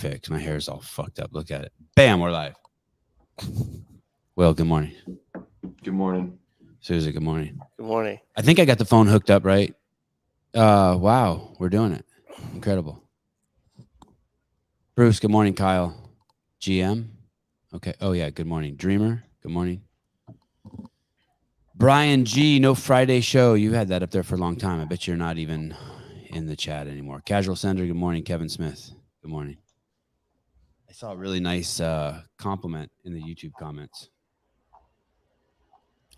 Perfect. My hair's all fucked up. Look at it. Bam, we're live. Well, good morning. Good morning. Susie, good morning. Good morning. I think I got the phone hooked up, right? Wow, we're doing it. Incredible. Bruce, good morning. Kyle. GM. Okay. Oh, yeah. Good morning. Dreamer. Good morning. Brian G. No Friday show. You had that up there for a long time. I bet you're not even in the chat anymore. Casual Sender. Good morning. Kevin Smith. Good morning. I saw a really nice compliment in the YouTube comments.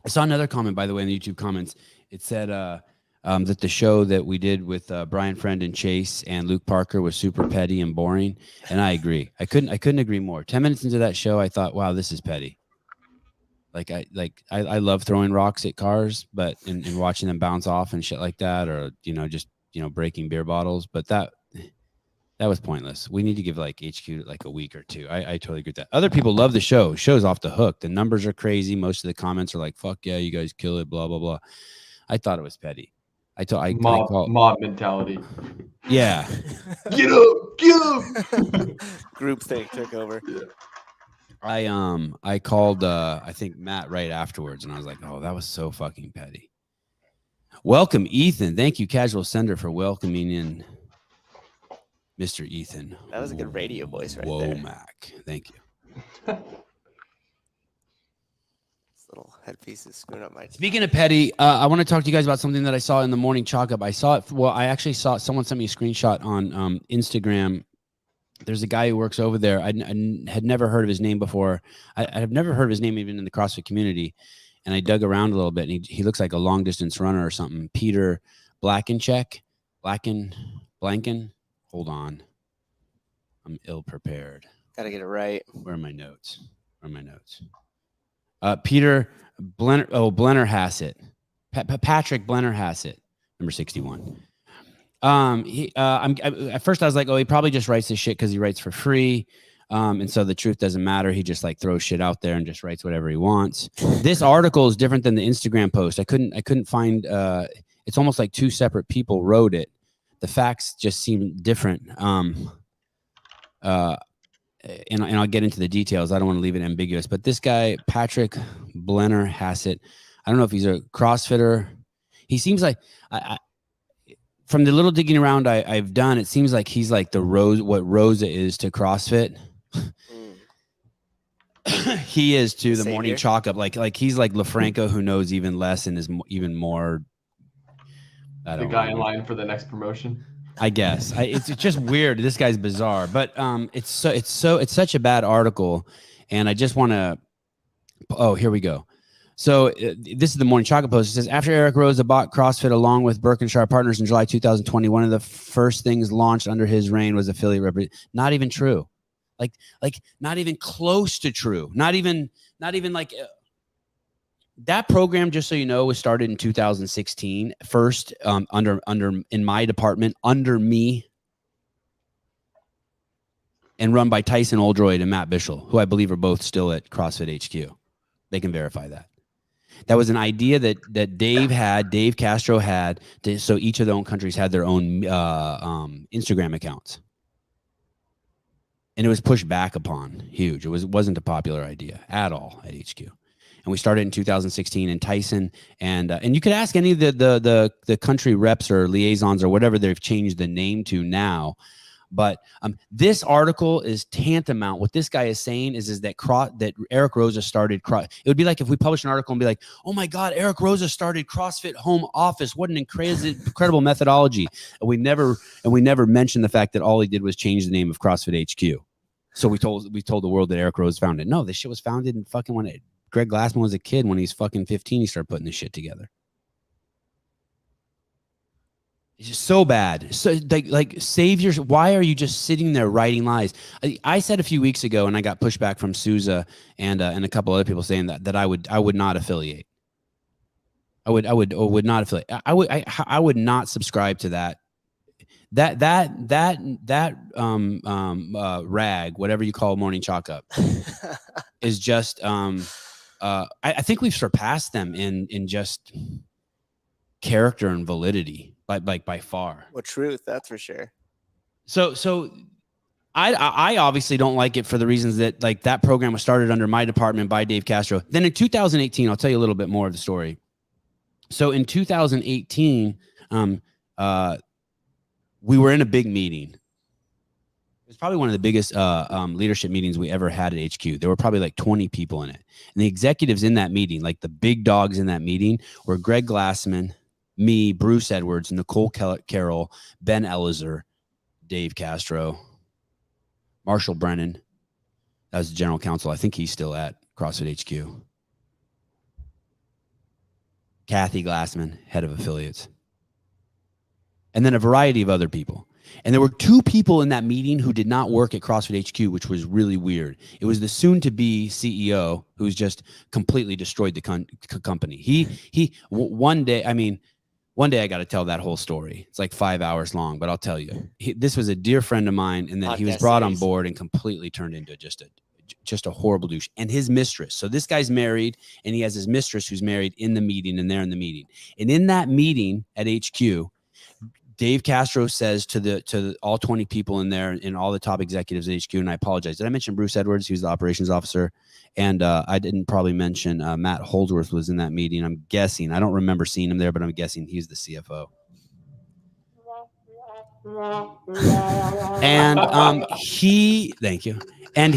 I saw another comment, by the way, in the YouTube comments. It said that the show that we did with Brian Friend and Chase and Luke Parker was super petty and boring, and I agree. I couldn't agree more. 10 minutes into that show, I thought, wow, this is petty. I love throwing rocks at cars, but and watching them bounce off and shit like that, or just breaking beer bottles. But that was pointless. We need to give like HQ like a week or two. I totally agree with that. Other people love the show. Show's off the hook. The numbers are crazy. Most of the comments are like, "Fuck yeah, you guys kill it." Blah blah blah. I thought it was petty. Mob mentality. Yeah. Get up. Groupthink took over. Yeah. I called I think Matt right afterwards, and I was like, oh, that was so fucking petty. Welcome, Ethan. Thank you, Casual Sender, for welcoming in Mr. Ethan. That was a good radio voice right Whoa, there. Mac. Thank you. This little headpiece is screwing up my... Speaking of petty, I want to talk to you guys about something that I saw in the morning chalk up. I saw it. Well, I actually saw someone sent me a screenshot on Instagram. There's a guy who works over there. I had never heard of his name before. I have never heard of his name even in the CrossFit community. And I dug around a little bit, and he looks like a long distance runner or something. Peter Blanken. Hold on. I'm ill prepared. Gotta get it right. Where are my notes? Peter Blennerhassett. Patrick Blennerhassett, number 61. At first I was like, oh, he probably just writes this shit because he writes for free. And so the truth doesn't matter. He just like throws shit out there and just writes whatever he wants. This article is different than the Instagram post. I couldn't find, it's almost like two separate people wrote it. The facts just seem different. And I'll get into the details. I don't want to leave it ambiguous, but this guy, Patrick Blennerhassett, I don't know if he's a CrossFitter. He seems like, from the little digging around I've done, it seems like he's like what Rosa is to CrossFit. He is to the morning chalk up. Like he's like LaFranco, who knows even less and is even more. The guy in line for the next promotion. I guess it's just weird. This guy's bizarre, but it's such a bad article, and I just want to. Oh, here we go. So this is the morning chocolate post. It says, after Eric Roza bought CrossFit along with Berkshire Partners in July 2020, one of the first things launched under his reign was affiliate representation. Not even true. Like not even close to true. Not even like that program, just so you know, was started in 2016. First under in my department, under me, and run by Tyson Oldroyd and Matt Bishel, who I believe are both still at CrossFit HQ. They can verify that. That was an idea that Dave Castro had, so each of their own countries had their own Instagram accounts. And it was pushed back upon huge. It wasn't a popular idea at all at HQ. And we started in 2016, and Tyson and you could ask any of the country reps or liaisons or whatever they've changed the name to now. But this article is tantamount. What this guy is saying is that Eric Roza started. It would be like if we published an article and be like, "Oh my God, Eric Roza started CrossFit Home Office. What an incredible methodology!" And we never mentioned the fact that all he did was change the name of CrossFit HQ. So we told the world that Eric Roza founded it. No, this shit was founded in fucking when Greg Glassman was a kid. When he's fucking 15, he started putting this shit together. It's just so bad. So like save your. Why are you just sitting there writing lies? I said a few weeks ago, and I got pushback from Souza and a couple other people saying that I would not affiliate. I would not affiliate. I would not subscribe to that. That rag, whatever you call morning chalk up, is just. I think we've surpassed them in just character and validity. By far. Well, truth, that's for sure. So I obviously don't like it for the reasons that like that program was started under my department by Dave Castro. Then in 2018, I'll tell you a little bit more of the story. So in 2018, we were in a big meeting. It was probably one of the biggest leadership meetings we ever had at HQ. There were probably like 20 people in it. And the executives in that meeting, like the big dogs in that meeting, were Greg Glassman, me, Bruce Edwards, Nicole Carroll, Ben Elizer, Dave Castro, Marshall Brennan. That was the general counsel. I think he's still at CrossFit HQ. Kathy Glassman, head of affiliates. And then a variety of other people. And there were 2 people in that meeting who did not work at CrossFit HQ, which was really weird. It was the soon-to-be CEO who's just completely destroyed the company. One day I got to tell that whole story. It's like 5 hours long, but I'll tell you. This was a dear friend of mine, and then he was brought on board and completely turned into just a horrible douche. And his mistress. So this guy's married, and he has his mistress who's married in the meeting, and they're in the meeting. And in that meeting at HQ, Dave Castro says to all 20 people in there and all the top executives at HQ, and I apologize. Did I mention Bruce Edwards? He was the operations officer. And I didn't probably mention Matt Holdsworth was in that meeting. I'm guessing. I don't remember seeing him there, but I'm guessing he's the CFO. And thank you. And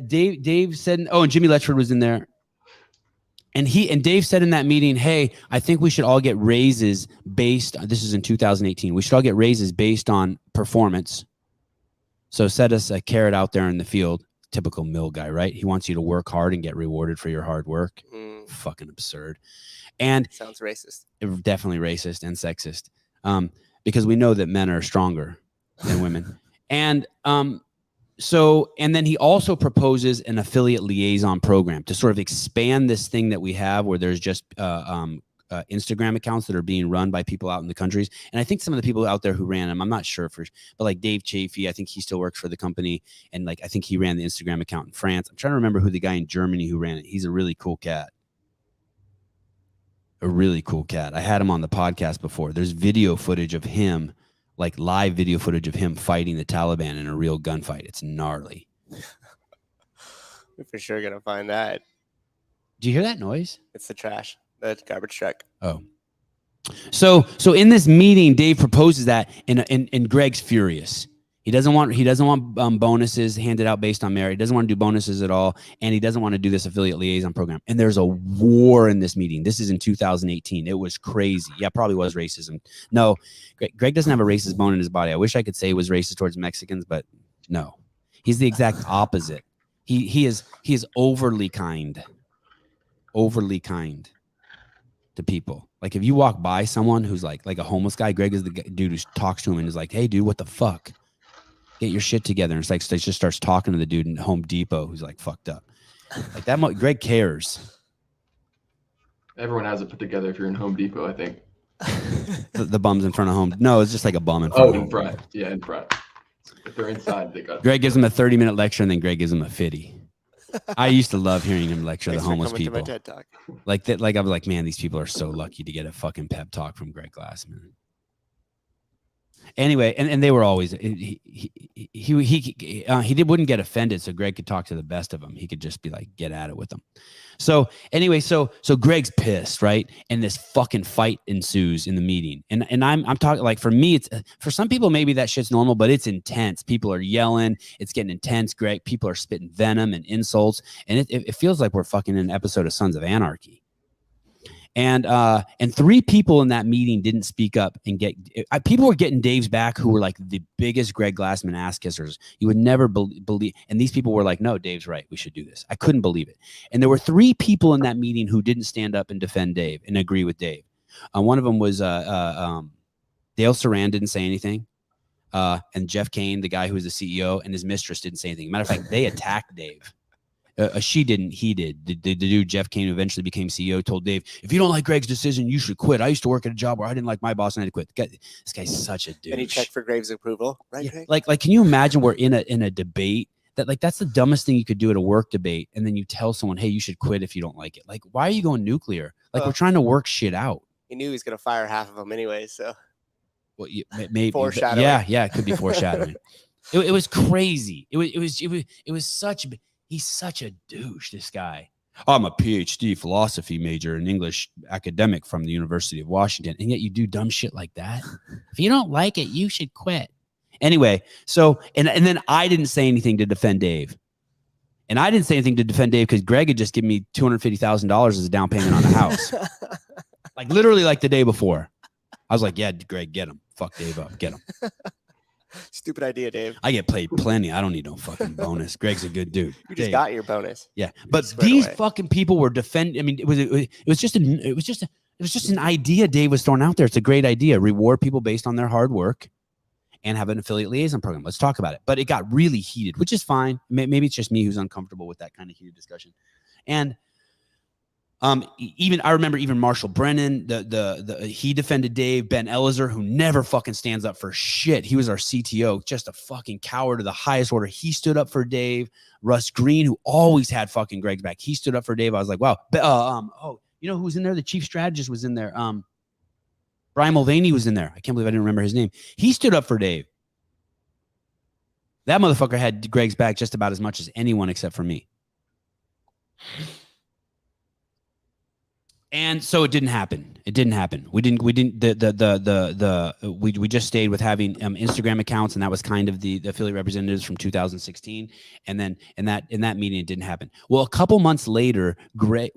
Dave said, and Jimmy Letchford was in there. And Dave said in that meeting, hey, I think we should all get raises this is in 2018. We should all get raises based on performance. So set us a carrot out there in the field. Typical mill guy, right? He wants you to work hard and get rewarded for your hard work. Fucking absurd. And sounds racist. Definitely racist and sexist. Because we know that men are stronger than women. And and then he also proposes an affiliate liaison program to sort of expand this thing that we have where there's just Instagram accounts that are being run by people out in the countries. And I think some of the people out there who ran them, I'm not sure but like Dave Chafee, I think he still works for the company. And like, I think he ran the Instagram account in France. I'm trying to remember who the guy in Germany who ran it. He's a really cool cat. I had him on the podcast before. There's video footage of him, like live video footage of him fighting the Taliban in a real gunfight. It's gnarly. We're for sure going to find that. Do you hear that noise? It's the trash. The garbage truck. Oh. So in this meeting, Dave proposes that, and Greg's furious. He doesn't want bonuses handed out based on merit. He doesn't want to do bonuses at all, and he doesn't want to do this affiliate liaison program. And there's a war in this meeting. This is in 2018. It was crazy. Yeah, probably was racism. No, Greg doesn't have a racist bone in his body. I wish I could say he was racist towards Mexicans, but no, he's the exact opposite. He is overly kind to people. Like if you walk by someone who's like a homeless guy, Greg is the dude who talks to him and is like, hey dude, what the fuck? Get your shit together. And it's like, just starts talking to the dude in Home Depot who's like fucked up. Like that, Greg cares. Everyone has it put together if you're in Home Depot, I think. the bums in front of home. No, it's just like a bum in front of home. In front. Yeah, in front. If they're inside, they got Greg gives him a 30-minute lecture, and then Greg gives him a 50. I used to love hearing him lecture the homeless people. To my TED Talk. Like that, like I was like, man, these people are so lucky to get a fucking pep talk from Greg Glassman. Anyway, and they were always he wouldn't get offended, so Greg could talk to the best of them. He could just be like, get at it with them. So anyway, so Greg's pissed, right? And this fucking fight ensues in the meeting. And I'm talking like, for me, it's for some people maybe that shit's normal, but it's intense. People are yelling, it's getting intense. Greg, people are spitting venom and insults, and it feels like we're fucking in an episode of Sons of Anarchy. And 3 people in that meeting didn't speak up and people were getting Dave's back who were like the biggest Greg Glassman ass kissers. You would never believe. And these people were like, no, Dave's right. We should do this. I couldn't believe it. And there were 3 people in that meeting who didn't stand up and defend Dave and agree with Dave. One of them was Dale Saran didn't say anything. And Jeff Kane, the guy who was the CEO, and his mistress didn't say anything. Matter of fact, they attacked Dave. She didn't. He did. The dude, Jeff Kane, who eventually became CEO, told Dave, if you don't like Greg's decision, you should quit. I used to work at a job where I didn't like my boss and I had to quit. This guy's such a douche. And he checked for Greg's approval, right? Yeah. Like, can you imagine we're in a debate that's the dumbest thing you could do at a work debate, and then you tell someone, hey, you should quit if you don't like it. Like, why are you going nuclear? Like, we're trying to work shit out. He knew he was going to fire half of them anyway, so. Well, maybe Foreshadowing. Yeah, it could be foreshadowing. It was crazy. It was such. He's such a douche. This guy. I'm a PhD philosophy major and English academic from the University of Washington, and yet you do dumb shit like that. If you don't like it, you should quit. Anyway, so and then I didn't say anything to defend Dave. And I didn't say anything to defend Dave because Greg had just given me $250,000 as a down payment on the house. Like literally like the day before. I was like, yeah, Greg, get him. Fuck Dave up. Get him. Stupid idea, Dave. I get paid plenty. I don't need no fucking bonus. Greg's a good dude. You just got your bonus. Yeah. But these fucking people were defending. I mean, it was just an idea Dave was throwing out there. It's a great idea. Reward people based on their hard work and have an affiliate liaison program. Let's talk about it. But it got really heated, which is fine. Maybe it's just me who's uncomfortable with that kind of heated discussion. And I remember even Marshall Brennan, he defended Dave. Ben Ellizer, who never fucking stands up for shit. He was our CTO, just a fucking coward of the highest order. He stood up for Dave. Russ Green, who always had fucking Greg's back, he stood up for Dave. I was like, wow. You know who was in there? The chief strategist was in there. Brian Mulvaney was in there. I can't believe I didn't remember his name. He stood up for Dave. That motherfucker had Greg's back just about as much as anyone except for me. And so it didn't happen. We just stayed with having Instagram accounts, and that was kind of the affiliate representatives from 2016. And then in that meeting, it didn't happen. Well, a couple months later, Greg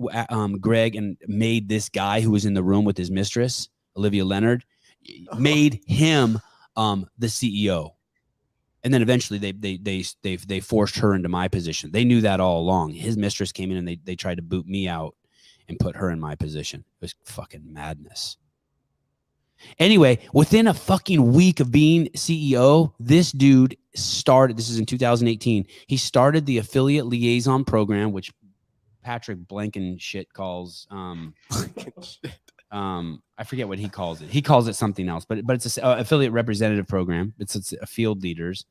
made this guy who was in the room with his mistress, Olivia Leonard, made him the CEO. And then eventually they forced her into my position. They knew that all along. His mistress came in and they tried to boot me out and put her in my position. It was fucking madness. Anyway, within a fucking week of being CEO, this dude started, this is in 2018, he started the affiliate liaison program, which Patrick Blankenshit calls, I forget what he calls it. He calls it something else, but it's an affiliate representative program. It's a field leaders.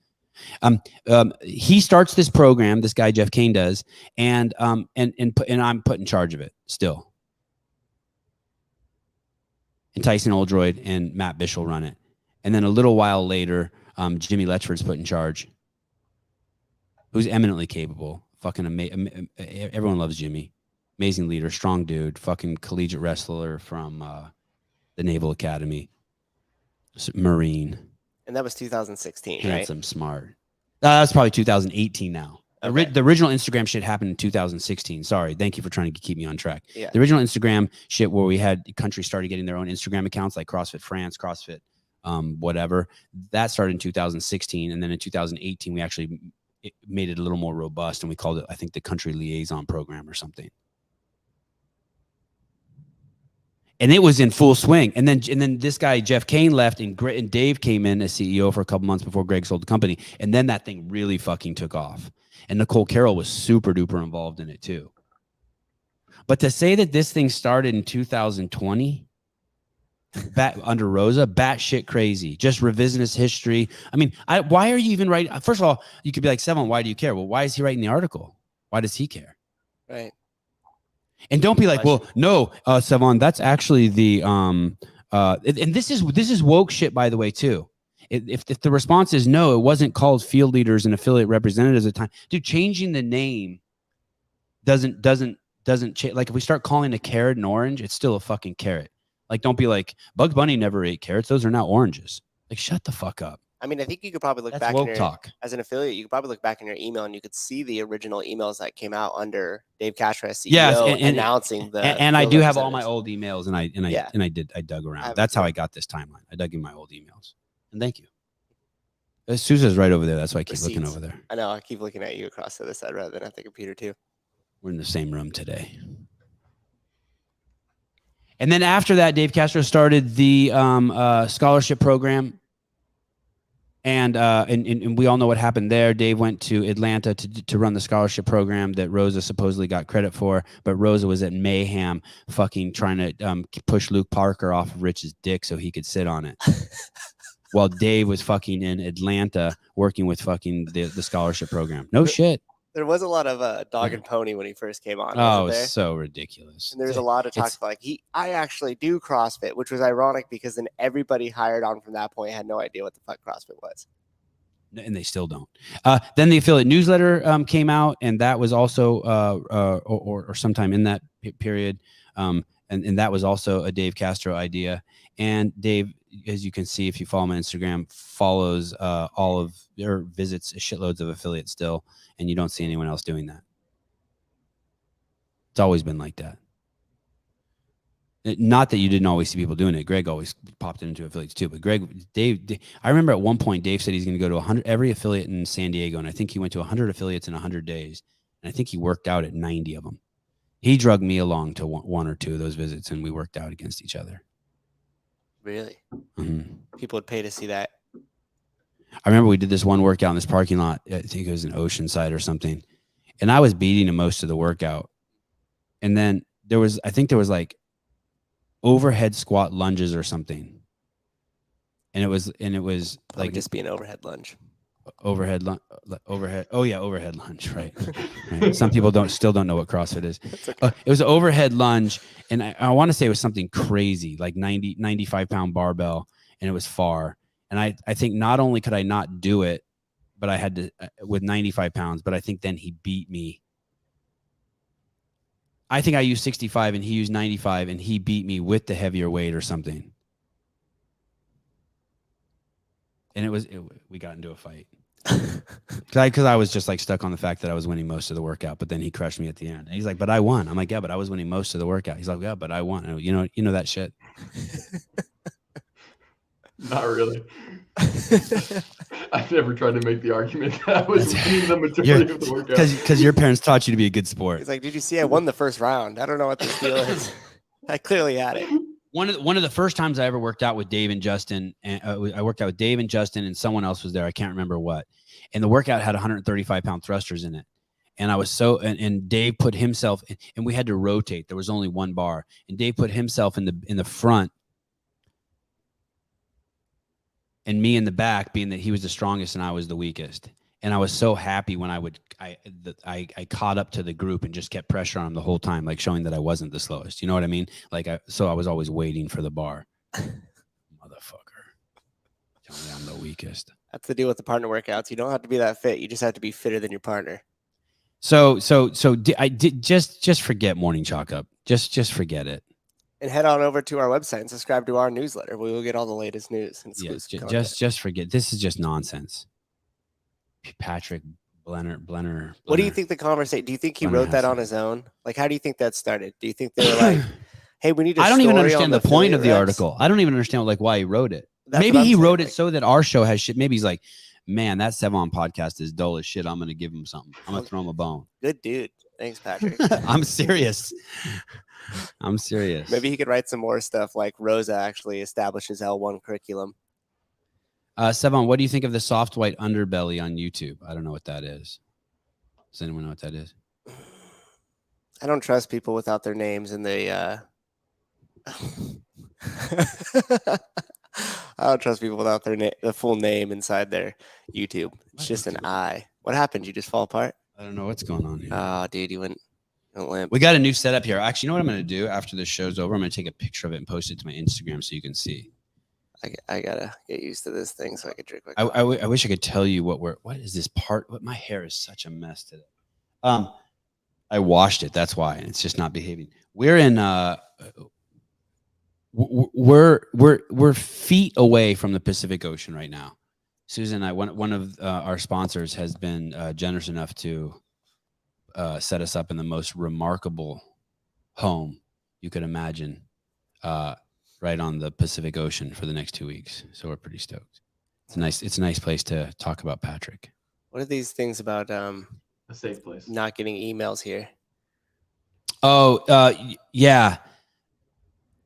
He starts this program. This guy Jeff Kane does, and I'm put in charge of it still. And Tyson Oldroyd and Matt Bishel run it, and then a little while later, Jimmy Letchford's put in charge. Who's eminently capable. Fucking amazing. Everyone loves Jimmy. Amazing leader, strong dude, fucking collegiate wrestler from the Naval Academy, Marine. And that was 2016, handsome, right? smart. That's probably 2018 now. Okay. The original Instagram shit happened in 2016. Sorry. Thank you for trying to keep me on track. Yeah. The original Instagram shit where we had countries started getting their own Instagram accounts like CrossFit France, CrossFit, whatever. That started in 2016. And then in 2018, we actually made it a little more robust and we called it, I think, the Country Liaison Program or something. And it was in full swing. And then this guy, Jeff Kane, left and Dave came in as CEO for a couple months before Greg sold the company. And then that thing really fucking took off. And Nicole Carroll was super duper involved in it too. But to say that this thing started in 2020 under Rosa, batshit crazy, just revisionist history. I mean, why are you even writing? First of all, you could be like, Sevan, why do you care? Well, why is he writing the article? Why does he care? Right. And don't be like, well, no, Sevan, that's actually the and this is woke shit, by the way, too. If the response is no, it wasn't called field leaders and affiliate representatives at the time. Dude, changing the name doesn't change. Like if we start calling a carrot an orange, it's still a fucking carrot. Like don't be like Bugs Bunny never ate carrots. Those are not oranges. Like shut the fuck up. I mean, I think you could probably look back as an affiliate. You could probably look back in your email and you could see the original emails that came out under Dave Castro as CEO, yes, and announcing the. And I do have all my old emails, and I dug around. That's how I got this timeline. I dug in my old emails, and thank you. Sousa's right over there. That's why I keep looking over there. I know. I keep looking at you across the other side rather than at the computer too. We're in the same room today. And then after that, Dave Castro started the scholarship program. And we all know what happened there. Dave went to Atlanta to run the scholarship program that Rosa supposedly got credit for, but Rosa was at Mayhem fucking trying to push Luke Parker off of Rich's dick so he could sit on it. While Dave was fucking in Atlanta working with fucking the scholarship program. No shit. There was a lot of dog and pony when he first came on. Oh, it was so ridiculous. And there's a lot of talk like I actually do CrossFit, which was ironic because then everybody hired on from that point had no idea what the fuck CrossFit was. And they still don't. Then the affiliate newsletter came out, and that was also or sometime in that period. And that was also a Dave Castro idea. And Dave, as you can see, if you follow him on Instagram, follows all of or visits shitloads of affiliates still, and you don't see anyone else doing that. It's always been like that. Not that you didn't always see people doing it. Greg always popped it into affiliates too. But Dave, I remember at one point, Dave said he's going to go to 100 every affiliate in San Diego. And I think he went to 100 affiliates in 100 days. And I think he worked out at 90 of them. He drugged me along to one or two of those visits, and we worked out against each other. Really? Mm-hmm. People would pay to see that. I remember we did this one workout in this parking lot. I think it was in Oceanside or something. And I was beating him most of the workout. And then I think there was like overhead squat lunges or something. And it was Probably like just be an overhead lunge. Overhead. Oh yeah. Overhead lunge. Right. Right. Some people still don't know what CrossFit is. Okay. It was an overhead lunge. And I want to say it was something crazy, like 95 pound barbell. And it was far. And I think not only could I not do it, but I had to with 95 pounds, but I think then he beat me. I think I used 65 and he used 95 and he beat me with the heavier weight or something. And we got into a fight. Because I was just like stuck on the fact that I was winning most of the workout, but then he crushed me at the end. And he's like, but I won. I'm like, yeah, but I was winning most of the workout. He's like, yeah, but I won. And you know that shit. Not really. I've never tried to make the argument that I was winning the majority of the workout. Because your parents taught you to be a good sport. He's like, did you see I won the first round? I don't know what this deal is. I clearly had it. One of the first times I ever worked out with Dave and Justin, and I worked out with Dave and Justin, and someone else was there. I can't remember what. And the workout had 135 pound thrusters in it. And I was and Dave put himself, and we had to rotate. There was only one bar, and Dave put himself in the front, and me in the back, being that he was the strongest and I was the weakest. And I was so happy when I caught up to the group and just kept pressure on him the whole time, like showing that I wasn't the slowest. You know what I mean? So I was always waiting for the bar. Motherfucker. Tell me I'm the weakest. That's the deal with the partner workouts. You don't have to be that fit. You just have to be fitter than your partner. So I did just forget morning chalk up. Just forget it. And head on over to our website and subscribe to our newsletter. We will get all the latest news and exclusive content. Just forget. This is just nonsense. Patrick Blenner. What do you think the conversation? Do you think he wrote that on his own? Like, how do you think that started? Do you think they were like, "Hey, we need"? I don't even understand the point of the article. I don't even understand why he wrote it. Maybe he wrote it so that our show has shit. Maybe he's like, "Man, that Sevan podcast is dull as shit. I'm gonna give him something. I'm gonna throw him a bone." Good dude. Thanks, Patrick. I'm serious. I'm serious. Maybe he could write some more stuff like Rosa actually establishes L1 curriculum. Sevan, what do you think of the soft white underbelly on YouTube? I don't know what that is. Does anyone know what that is? I don't trust people without their names in the I don't trust people without their the full name inside their YouTube. It's just an I. What happened? You just fall apart? I don't know what's going on here. Oh, dude, you went limp. We got a new setup here. Actually, you know what I'm going to do after this show's over? I'm going to take a picture of it and post it to my Instagram so you can see. I gotta get used to this thing so I can drink my coffee. I wish I could tell you what is this part? My hair is such a mess today. I washed it. That's why. And it's just not behaving. We're in we're feet away from the Pacific Ocean right now. Susan, one of our sponsors has been generous enough to set us up in the most remarkable home you could imagine, right on the Pacific Ocean for the next 2 weeks. So we're pretty stoked. It's a nice place to talk about Patrick. What are these things about a safe place not getting emails here? Oh, yeah.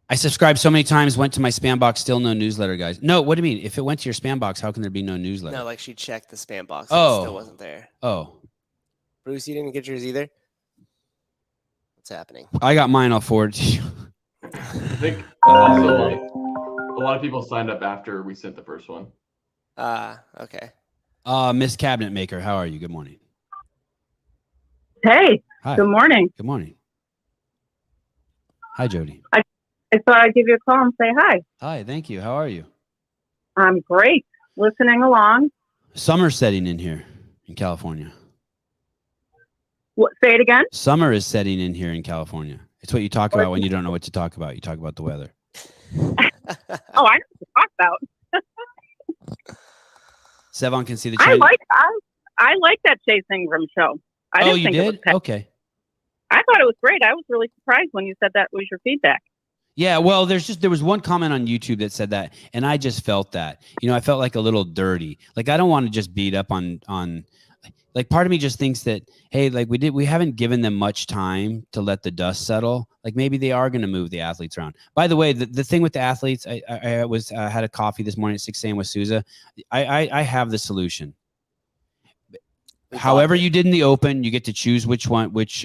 I subscribed so many times, went to my spam box, still no newsletter, guys. No, what do you mean? If it went to your spam box, how can there be no newsletter? No, like she checked the spam box and it still wasn't there. Oh. Bruce, you didn't get yours either? What's happening? I got mine. I'll forward to you. I think also a lot of people signed up after we sent the first one. Okay. Miss Cabinet Maker, how are you? Good morning. Hey, Hi. good morning. Good morning. Hi, Jodi. I thought I'd give you a call and say hi. Hi, thank you. How are you? I'm great. Listening along. Summer's setting in here in California. What, say it again? Summer is setting in here in California. It's what you talk about when you don't know what to talk about. You talk about the weather. Oh, I know what to talk about. Sevan can see the I China. I like that Chasing Room show. I didn't you think did? It was Okay. I thought it was great. I was really surprised when you said that was your feedback. Yeah, well, there was one comment on YouTube that said that, and I just felt that. I felt like a little dirty. Like I don't want to just beat up on like part of me just thinks that, hey, like we haven't given them much time to let the dust settle. Like maybe they are going to move the athletes around. By the way, the thing with the athletes, I had a coffee this morning at 6 a.m. with Souza. I have the solution. However you did in the Open, you get to choose which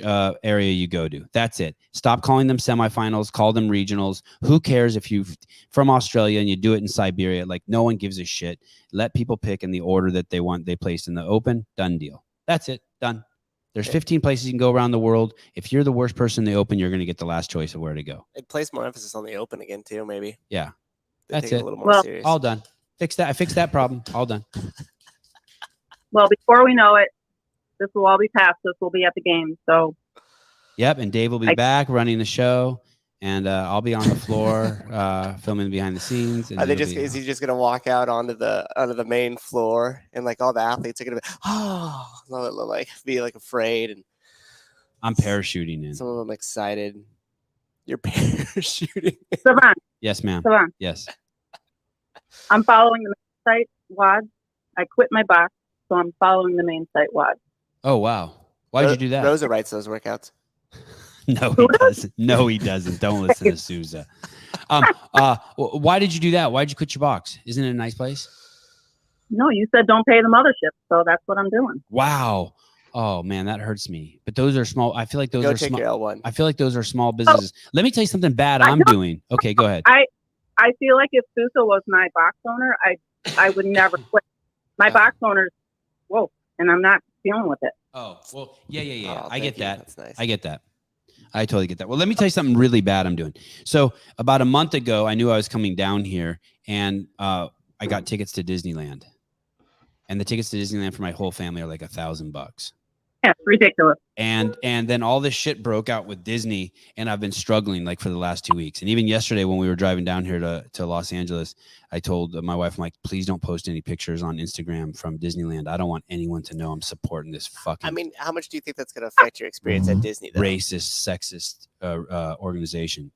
area you go to. That's it. Stop calling them semifinals. Call them regionals. Who cares if you're from Australia and you do it in Siberia? Like no one gives a shit. Let people pick in the order that they want. They placed in the Open. Done deal. That's it. Done. There's 15 places you can go around the world. If you're the worst person in the Open, you're going to get the last choice of where to go. It place more emphasis on the Open again too, maybe. Yeah. They That's take it. A little more serious. All done. Fix that. I fixed that problem. All done. Well, before we know it, this will all be past. This will be at the games. So. Yep, and Dave will be back running the show, and I'll be on the floor filming behind the scenes. And is he just gonna walk out onto the main floor, and like all the athletes are gonna be like afraid, and I'm parachuting in. Some of them excited. You're parachuting. Sevan. Yes, ma'am. Sevan. Yes. I'm following the main site WOD. I quit my box, so I'm following the main site WOD. Oh wow! Why did you do that? Rosa writes those workouts. No, he doesn't. No, he doesn't. Don't listen to Souza. Why did you do that? Why did you quit your box? Isn't it a nice place? No, you said don't pay the mothership, so that's what I'm doing. Wow. Oh man, that hurts me. But those are small. I feel like those Go are take small. your L1. I feel like those are small businesses. Let me tell you something bad I'm doing. Okay, go ahead. I feel like if Souza was my box owner, I would never quit. My box owner's woke, and I'm not dealing with it. Oh, well, yeah. Oh, I get that. That's nice. I get that. I totally get that. Well, let me tell you something really bad I'm doing. So about a month ago, I knew I was coming down here, and I got tickets to Disneyland. And the tickets to Disneyland for my whole family are like $1,000. Yeah, it's ridiculous. And then all this shit broke out with Disney, and I've been struggling like for the last 2 weeks. And even yesterday when we were driving down here to Los Angeles, I told my wife, I'm like, please don't post any pictures on Instagram from Disneyland. I don't want anyone to know I'm supporting this fucking. I mean, how much do you think that's going to affect your experience at Disney, though? Racist, sexist organization.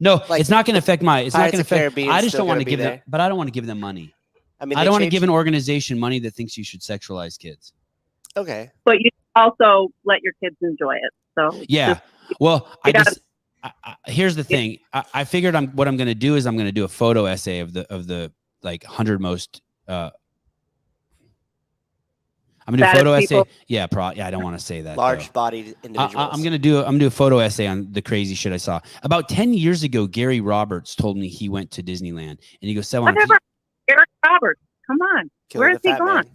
No, like, it's not going to affect my. It's not going to affect. I just don't want to give them, but I don't want to give them money. I mean, I don't want to give an organization money that thinks you should sexualize kids. Okay, but you also let your kids enjoy it. So yeah, well, here's the thing. I figured what I'm going to do is I'm going to do a photo essay of the like 100 most. I'm gonna do a photo essay. Yeah, I don't want to say that. Large-bodied individuals. I'm gonna do a photo essay on the crazy shit I saw. About 10 years ago, Gary Roberts told me he went to Disneyland, and he goes, "Sevan, Gary Roberts, come on, where has he gone?"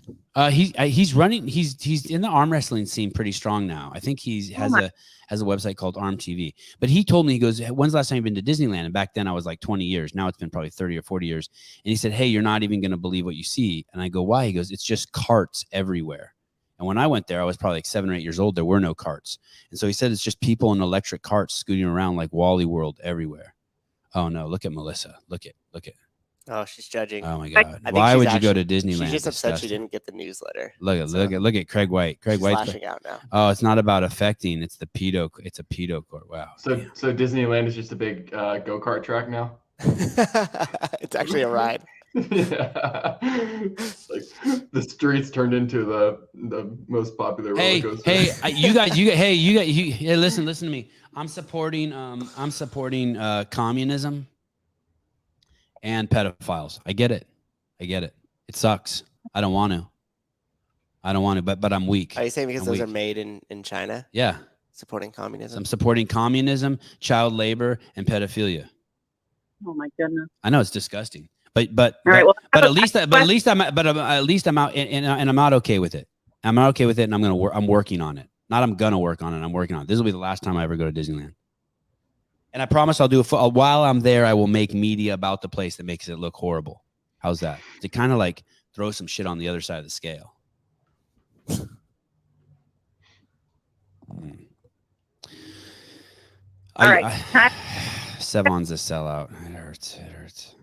He's running. He's in the arm wrestling scene pretty strong now. I think he has a website called Arm TV. But he told me, he goes, "When's the last time you've been to Disneyland?" And back then I was like 20 years. Now it's been probably 30 or 40 years. And he said, "Hey, you're not even going to believe what you see." And I go, "Why?" He goes, "It's just carts everywhere." And when I went there, I was probably like 7 or 8 years old. There were no carts. And so he said, it's just people in electric carts scooting around like Wally World everywhere. Oh no, look at Melissa. Look at. Oh, she's judging. Oh my God! Why would you go to Disneyland? She's just upset she didn't get the newsletter. Look at Craig White. Craig White's flashing out now. Oh, it's not about affecting. It's a pedo court. Wow. So Disneyland is just a big go-kart track now. It's actually a ride. Yeah. Like the streets turned into the most popular roller coaster. Hey, listen to me. I'm supporting communism and pedophiles. I get it. It sucks. I don't want to, but I'm weak. Are you saying because those are made in China? Yeah. Supporting communism. I'm supporting communism, child labor, and pedophilia. Oh my goodness. I know it's disgusting. But right, well, at least I'm out and I'm not okay with it. I'm not okay with it, and I'm working on it. Not I'm gonna work on it. I'm working on it. This will be the last time I ever go to Disneyland. And I promise I'll do while I'm there, I will make media about the place that makes it look horrible. How's that? To kind of like throw some shit on the other side of the scale. All right. Sevan's a sellout. It hurts.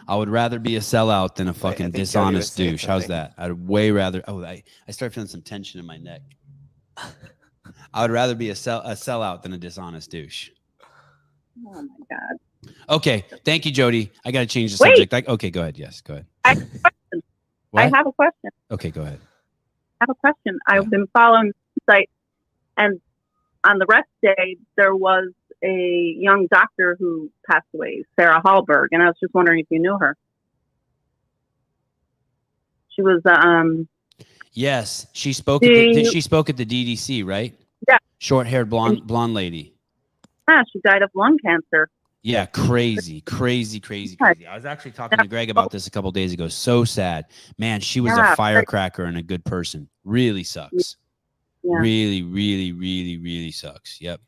I would rather be a sellout than a fucking dishonest douche. How's that? I'd way rather. Oh, I start feeling some tension in my neck. I would rather be a sellout than a dishonest douche. Oh my God. Okay, thank you, Jodi. I got to change the subject. Okay, go ahead. Yes, go ahead. I have a question. Okay, go ahead. I have a question. I've been following the site, and on the rest day, there was a young doctor who passed away, Sarah Hallberg, and I was just wondering if you knew her. She was yes, she spoke at the DDC, right? Yeah. Short-haired blonde lady. Yeah, she died of lung cancer. Yeah, crazy. I was actually talking to Greg about this a couple of days ago. So sad. Man, she was a firecracker and a good person. Really sucks. Yeah. Really sucks. Yep.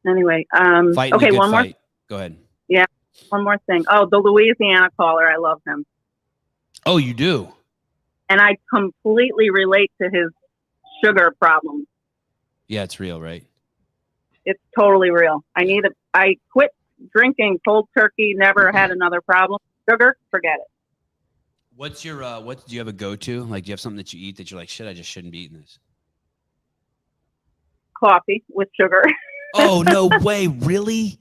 Anyway, okay, one more. Go ahead. Yeah, one more thing. Oh, the Louisiana caller, I love him. Oh, you do? And I completely relate to his sugar problem. Yeah, it's real, right? It's totally real. I quit drinking cold turkey, never had another problem. Sugar, forget it. What's your, do you have a go-to? Like, do you have something that you eat that you're like, shit, I just shouldn't be eating this? Coffee with sugar. Oh, no way. Really?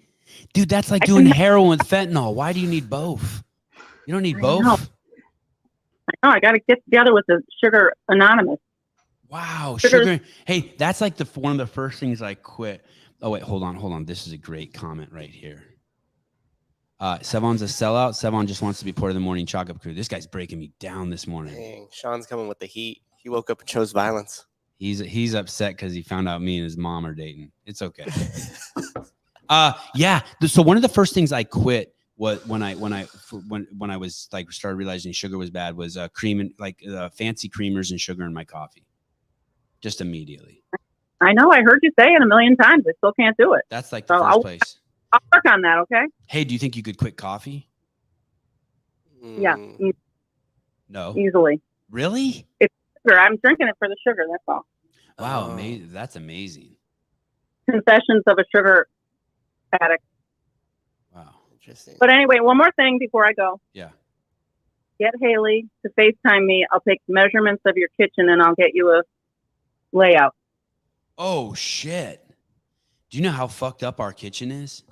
Dude, that's like doing heroin with fentanyl. Why do you need both? You don't need both? I know. I got to get together with the Sugar Anonymous. Wow. Sugar. Hey, that's like one of the first things I quit. Oh, wait, hold on. This is a great comment right here. Sevan's a sellout. Sevan just wants to be part of the morning chalk-up crew. This guy's breaking me down this morning. Dang, Sean's coming with the heat. He woke up and chose violence. He's upset because he found out me and his mom are dating. It's okay. Yeah. So one of the first things I quit was when I was like started realizing sugar was bad was cream and like fancy creamers and sugar in my coffee. Just immediately. I know. I heard you say it a million times. I still can't do it. That's like the first place. I'll work on that. Okay. Hey, do you think you could quit coffee? Yeah. No. Easily. Really? It's sugar. I'm drinking it for the sugar. That's all. Wow, amazing. That's amazing. Confessions of a sugar addict. Wow. Interesting. But anyway, one more thing before I go. Yeah. Get Haley to FaceTime me. I'll take measurements of your kitchen and I'll get you a layout. Oh, shit. Do you know how fucked up our kitchen is?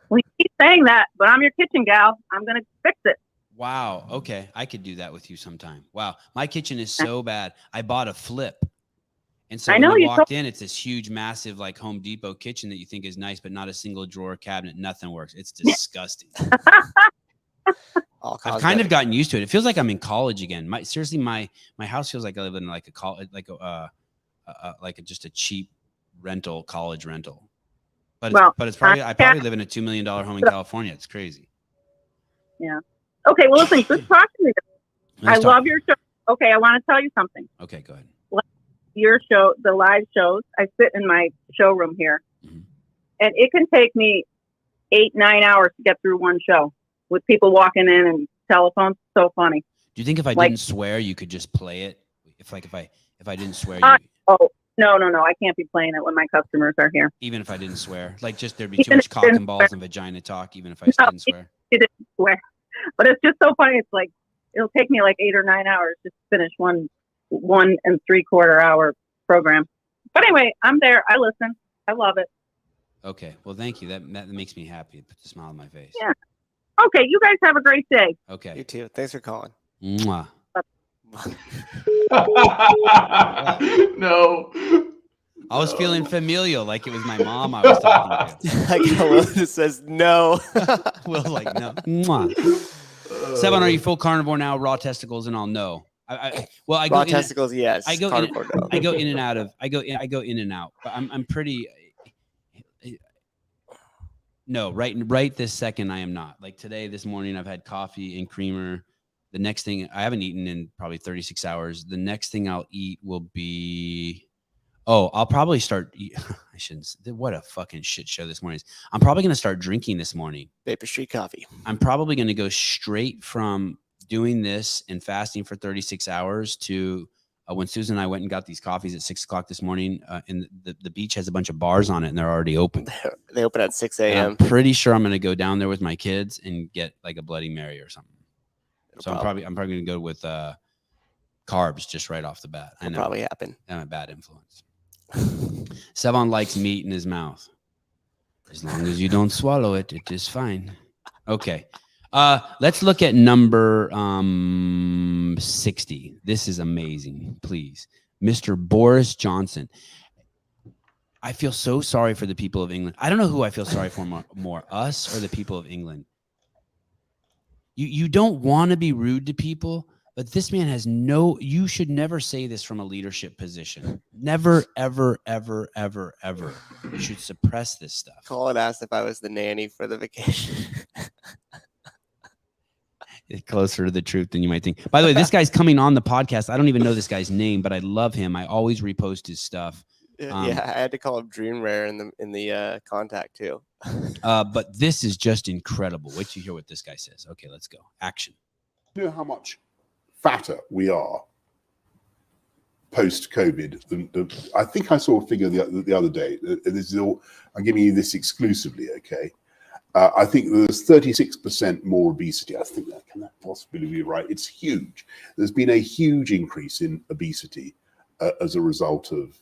We keep saying that, but I'm your kitchen gal. I'm going to fix it. Wow. Okay. I could do that with you sometime. Wow. My kitchen is so bad. I bought a flip. And so when you walked in, it's this huge, massive, like Home Depot kitchen that you think is nice, but not a single drawer cabinet. Nothing works. It's disgusting. I've kind of gotten used to it. It feels like I'm in college again. My house feels like I live in like a college, just a cheap rental, college rental. But it's probably I probably live in a $2 million home in California. It's crazy. Yeah. Okay. Well, listen. Good talking to you. I love your show. Okay, I want to tell you something. Okay, go ahead. Your show, the live shows, I sit in my showroom here, and it can take me 8-9 hours to get through one show with people walking in and telephones. So funny. Do you think if I didn't swear, you could just play it? If I didn't swear, oh no, I can't be playing it when my customers are here. Even if I didn't swear, like just there'd be too much cock and balls and vagina talk. Even if I didn't swear. You didn't swear, but it's just so funny. It's like it'll take me like 8 or 9 hours just to finish one 1 3/4 hour program. But anyway, I'm there. I listen. I love it. Okay. Well, thank you. That makes me happy. It puts a smile on my face. Yeah. Okay. You guys have a great day. Okay. You too. Thanks for calling. Mwah. No. I was feeling familial, like it was my mom I was talking to. Like Will just says no. Will's like no. Mwah. Sevan, are you full carnivore now? Raw testicles and all? No. Raw testicles, yes. I go in and out of. I go in and out. But I'm pretty. No, right this second I am not. Like today, this morning, I've had coffee and creamer. The next thing I haven't eaten in probably 36 hours. The next thing I'll eat will be Oh, I'll probably start. I shouldn't. What a fucking shit show this morning is. I'm probably going to start drinking this morning. Vapor Street coffee. I'm probably going to go straight from doing this and fasting for 36 hours to when Susan and I went and got these coffees at 6 o'clock this morning. And the beach has a bunch of bars on it, and they're already open. They open at 6 a.m. I'm pretty sure I'm going to go down there with my kids and get like a Bloody Mary or something. So I'm probably going to go with carbs just right off the bat. That'll probably happen. I'm a bad influence. Sevan likes meat in his mouth. As long as you don't swallow it, it is fine. Okay. Let's look at number 60. This is amazing. Please. Mr. Boris Johnson. I feel so sorry for the people of England. I don't know who I feel sorry for more, us or the people of England. You don't want to be rude to people, but this man has you should never say this from a leadership position. Never, ever, ever, ever, ever. You should suppress this stuff. Colin asked if I was the nanny for the vacation. Closer to the truth than you might think. By the way, this guy's coming on the podcast. I don't even know this guy's name, but I love him. I always repost his stuff. Yeah, I had to call him Dream Rare in the contact too. But this is just incredible. Wait till you hear what this guy says. Okay, let's go. Action. You know how much fatter we are post-COVID. I think I saw a figure the other day. This is all, I'm giving you this exclusively, okay? I think there's 36% more obesity. I think that can that possibly be right? It's huge. There's been a huge increase in obesity as a result of,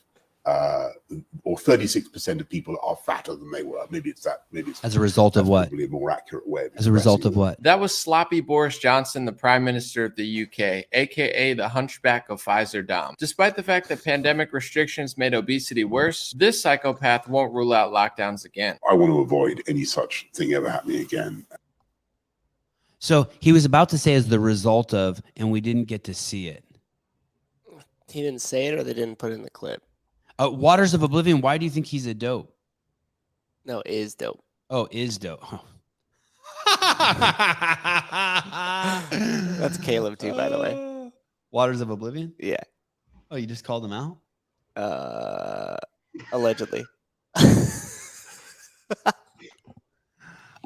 or 36% of people are fatter than they were. Maybe it's that. Maybe it's as a result of what? Probably a more accurate way of as a result of what? That was sloppy Boris Johnson, the Prime Minister of the UK, aka the Hunchback of Pfizer Dom. Despite the fact that pandemic restrictions made obesity worse, this psychopath won't rule out lockdowns again. I want to avoid any such thing ever happening again. So he was about to say as the result of, and we didn't get to see it. He didn't say it, or they didn't put it in the clip. Waters of Oblivion. Why do you think he's a dope? No, is dope. Oh, is dope. Oh. That's Caleb too, by the way. Waters of Oblivion? Yeah. Oh, you just called him out? Allegedly.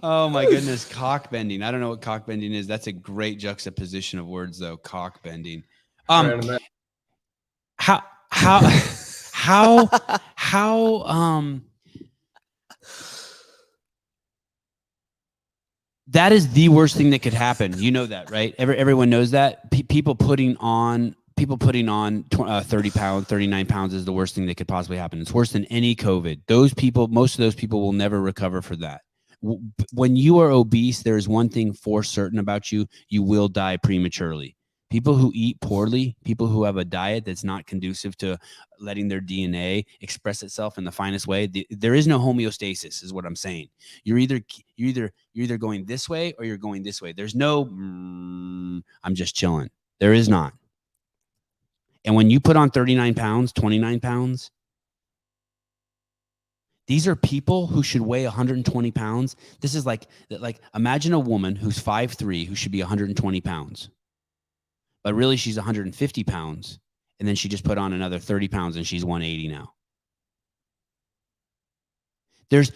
Oh my goodness, cock bending. I don't know what cock bending is. That's a great juxtaposition of words, though. Cock bending. How that is the worst thing that could happen. You know that, right? Everyone knows that. People putting on 30 pounds, 39 pounds is the worst thing that could possibly happen. It's worse than any COVID. Most of those people will never recover for that. When you are obese, there is one thing for certain about you. You will die prematurely. People who eat poorly, people who have a diet that's not conducive to letting their DNA express itself in the finest way, there is no homeostasis, is what I'm saying. You're either going this way or you're going this way. There's no I'm just chilling. There is not. And when you put on 39 pounds, 29 pounds, these are people who should weigh 120 pounds. This is like imagine a woman who's 5'3", who should be 120 pounds. But really, she's 150 pounds, and then she just put on another 30 pounds, and she's 180 now. There's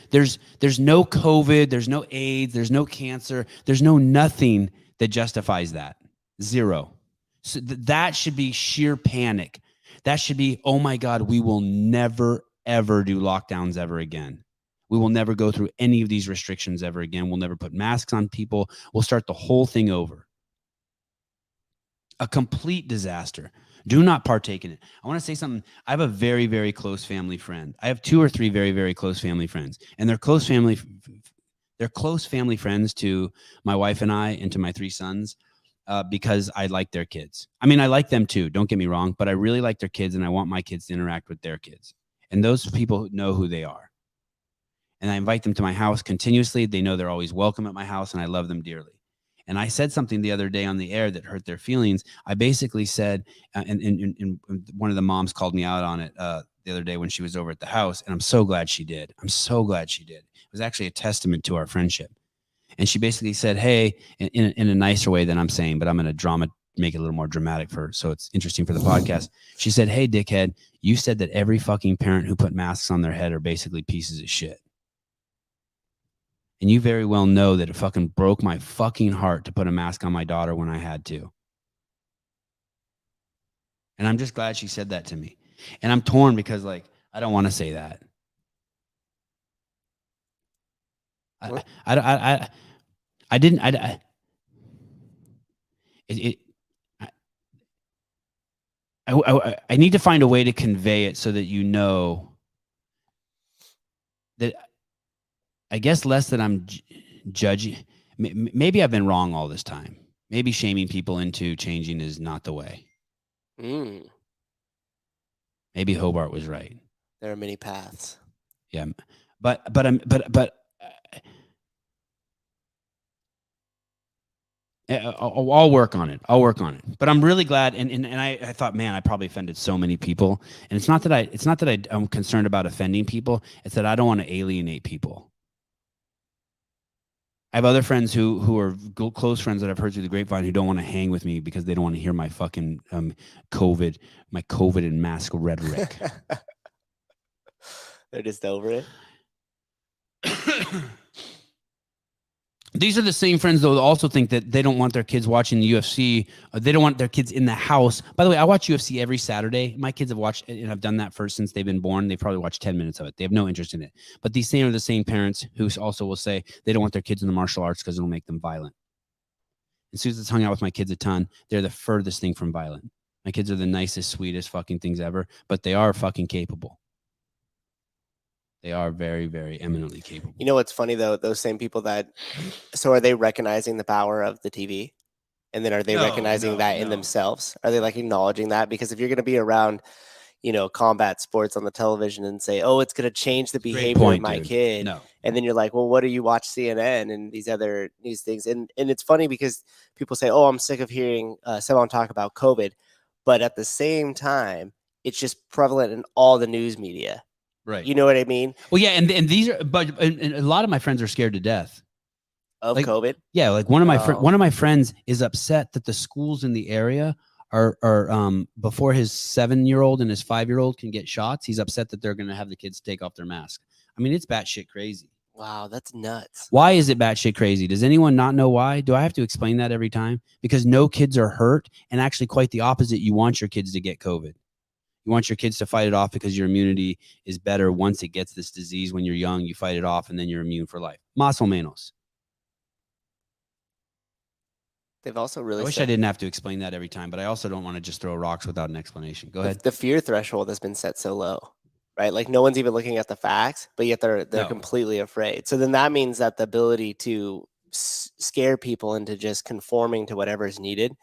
no COVID, there's no AIDS, there's no cancer, there's no nothing that justifies that. Zero. So that should be sheer panic. That should be, oh my God, we will never, ever do lockdowns ever again. We will never go through any of these restrictions ever again. We'll never put masks on people. We'll start the whole thing over. A complete disaster. Do not partake in it. I want to say something. I have a very, very close family friend. I have 2 or 3 very, very close family friends, and they're close family friends to my wife and I and to my 3 sons because I like their kids. I mean, I like them too. Don't get me wrong, but I really like their kids, and I want my kids to interact with their kids. And those people know who they are. And I invite them to my house continuously. They know they're always welcome at my house, and I love them dearly. And I said something the other day on the air that hurt their feelings. I basically said, and one of the moms called me out on it the other day when she was over at the house, and I'm so glad she did. I'm so glad she did. It was actually a testament to our friendship. And she basically said, hey, in a nicer way than I'm saying, but I'm going to make it a little more dramatic so it's interesting for the podcast. She said, "Hey, dickhead, you said that every fucking parent who put masks on their head are basically pieces of shit. And you very well know that it fucking broke my fucking heart to put a mask on my daughter when I had to. And I'm just glad she said that to me. And I'm torn because, like, I don't want to say that. I need to find a way to convey it so that you know that, I guess, less that I'm judging. Maybe I've been wrong all this time. Maybe shaming people into changing is not the way. Maybe Hobart was right. There are many paths. Yeah, but I'll work on it. But I'm really glad. And I thought, man, I probably offended so many people. And it's not that I'm concerned about offending people. It's that I don't want to alienate people. I have other friends who are close friends that I've heard through the grapevine who don't want to hang with me because they don't want to hear my fucking COVID and mask rhetoric. They're just over it. These are the same friends, though, that also think that they don't want their kids watching the UFC. They don't want their kids in the house. By the way, I watch UFC every Saturday. My kids have watched it, and I've done that since they've been born. They've probably watched 10 minutes of it. They have no interest in it. But these same are the same parents who also will say they don't want their kids in the martial arts because it'll make them violent. And Susan's hung out with my kids a ton. They're the furthest thing from violent. My kids are the nicest, sweetest fucking things ever, but they are fucking capable. They are very, very eminently capable. You know what's funny, though? Those same people so are they recognizing the power of the TV? And then are they recognizing that in themselves? Are they like acknowledging that? Because if you're going to be around, combat sports on the television and say, oh, it's going to change the behavior of my kid. No. And then you're like, well, what do you watch CNN and these other news things? And it's funny because people say, oh, I'm sick of hearing someone talk about COVID. But at the same time, it's just prevalent in all the news media. Right. You know what I mean? Well, yeah, and these are, but and a lot of my friends are scared to death of COVID. Yeah, like one of my friends is upset that the schools in the area are before his 7-year-old and his 5-year-old can get shots. He's upset that they're going to have the kids take off their mask. I mean, it's batshit crazy. Wow, that's nuts. Why is it batshit crazy? Does anyone not know why? Do I have to explain that every time? Because no kids are hurt, and actually quite the opposite. You want your kids to get COVID. You want your kids to fight it off because your immunity is better once it gets this disease. When you're young, you fight it off, and then you're immune for life. Más o menos. They've also really. I wish I didn't have to explain that every time, but I also don't want to just throw rocks without an explanation. Go ahead. The fear threshold has been set so low, right? Like no one's even looking at the facts, but yet they're completely afraid. So then that means that the ability to scare people into just conforming to whatever is needed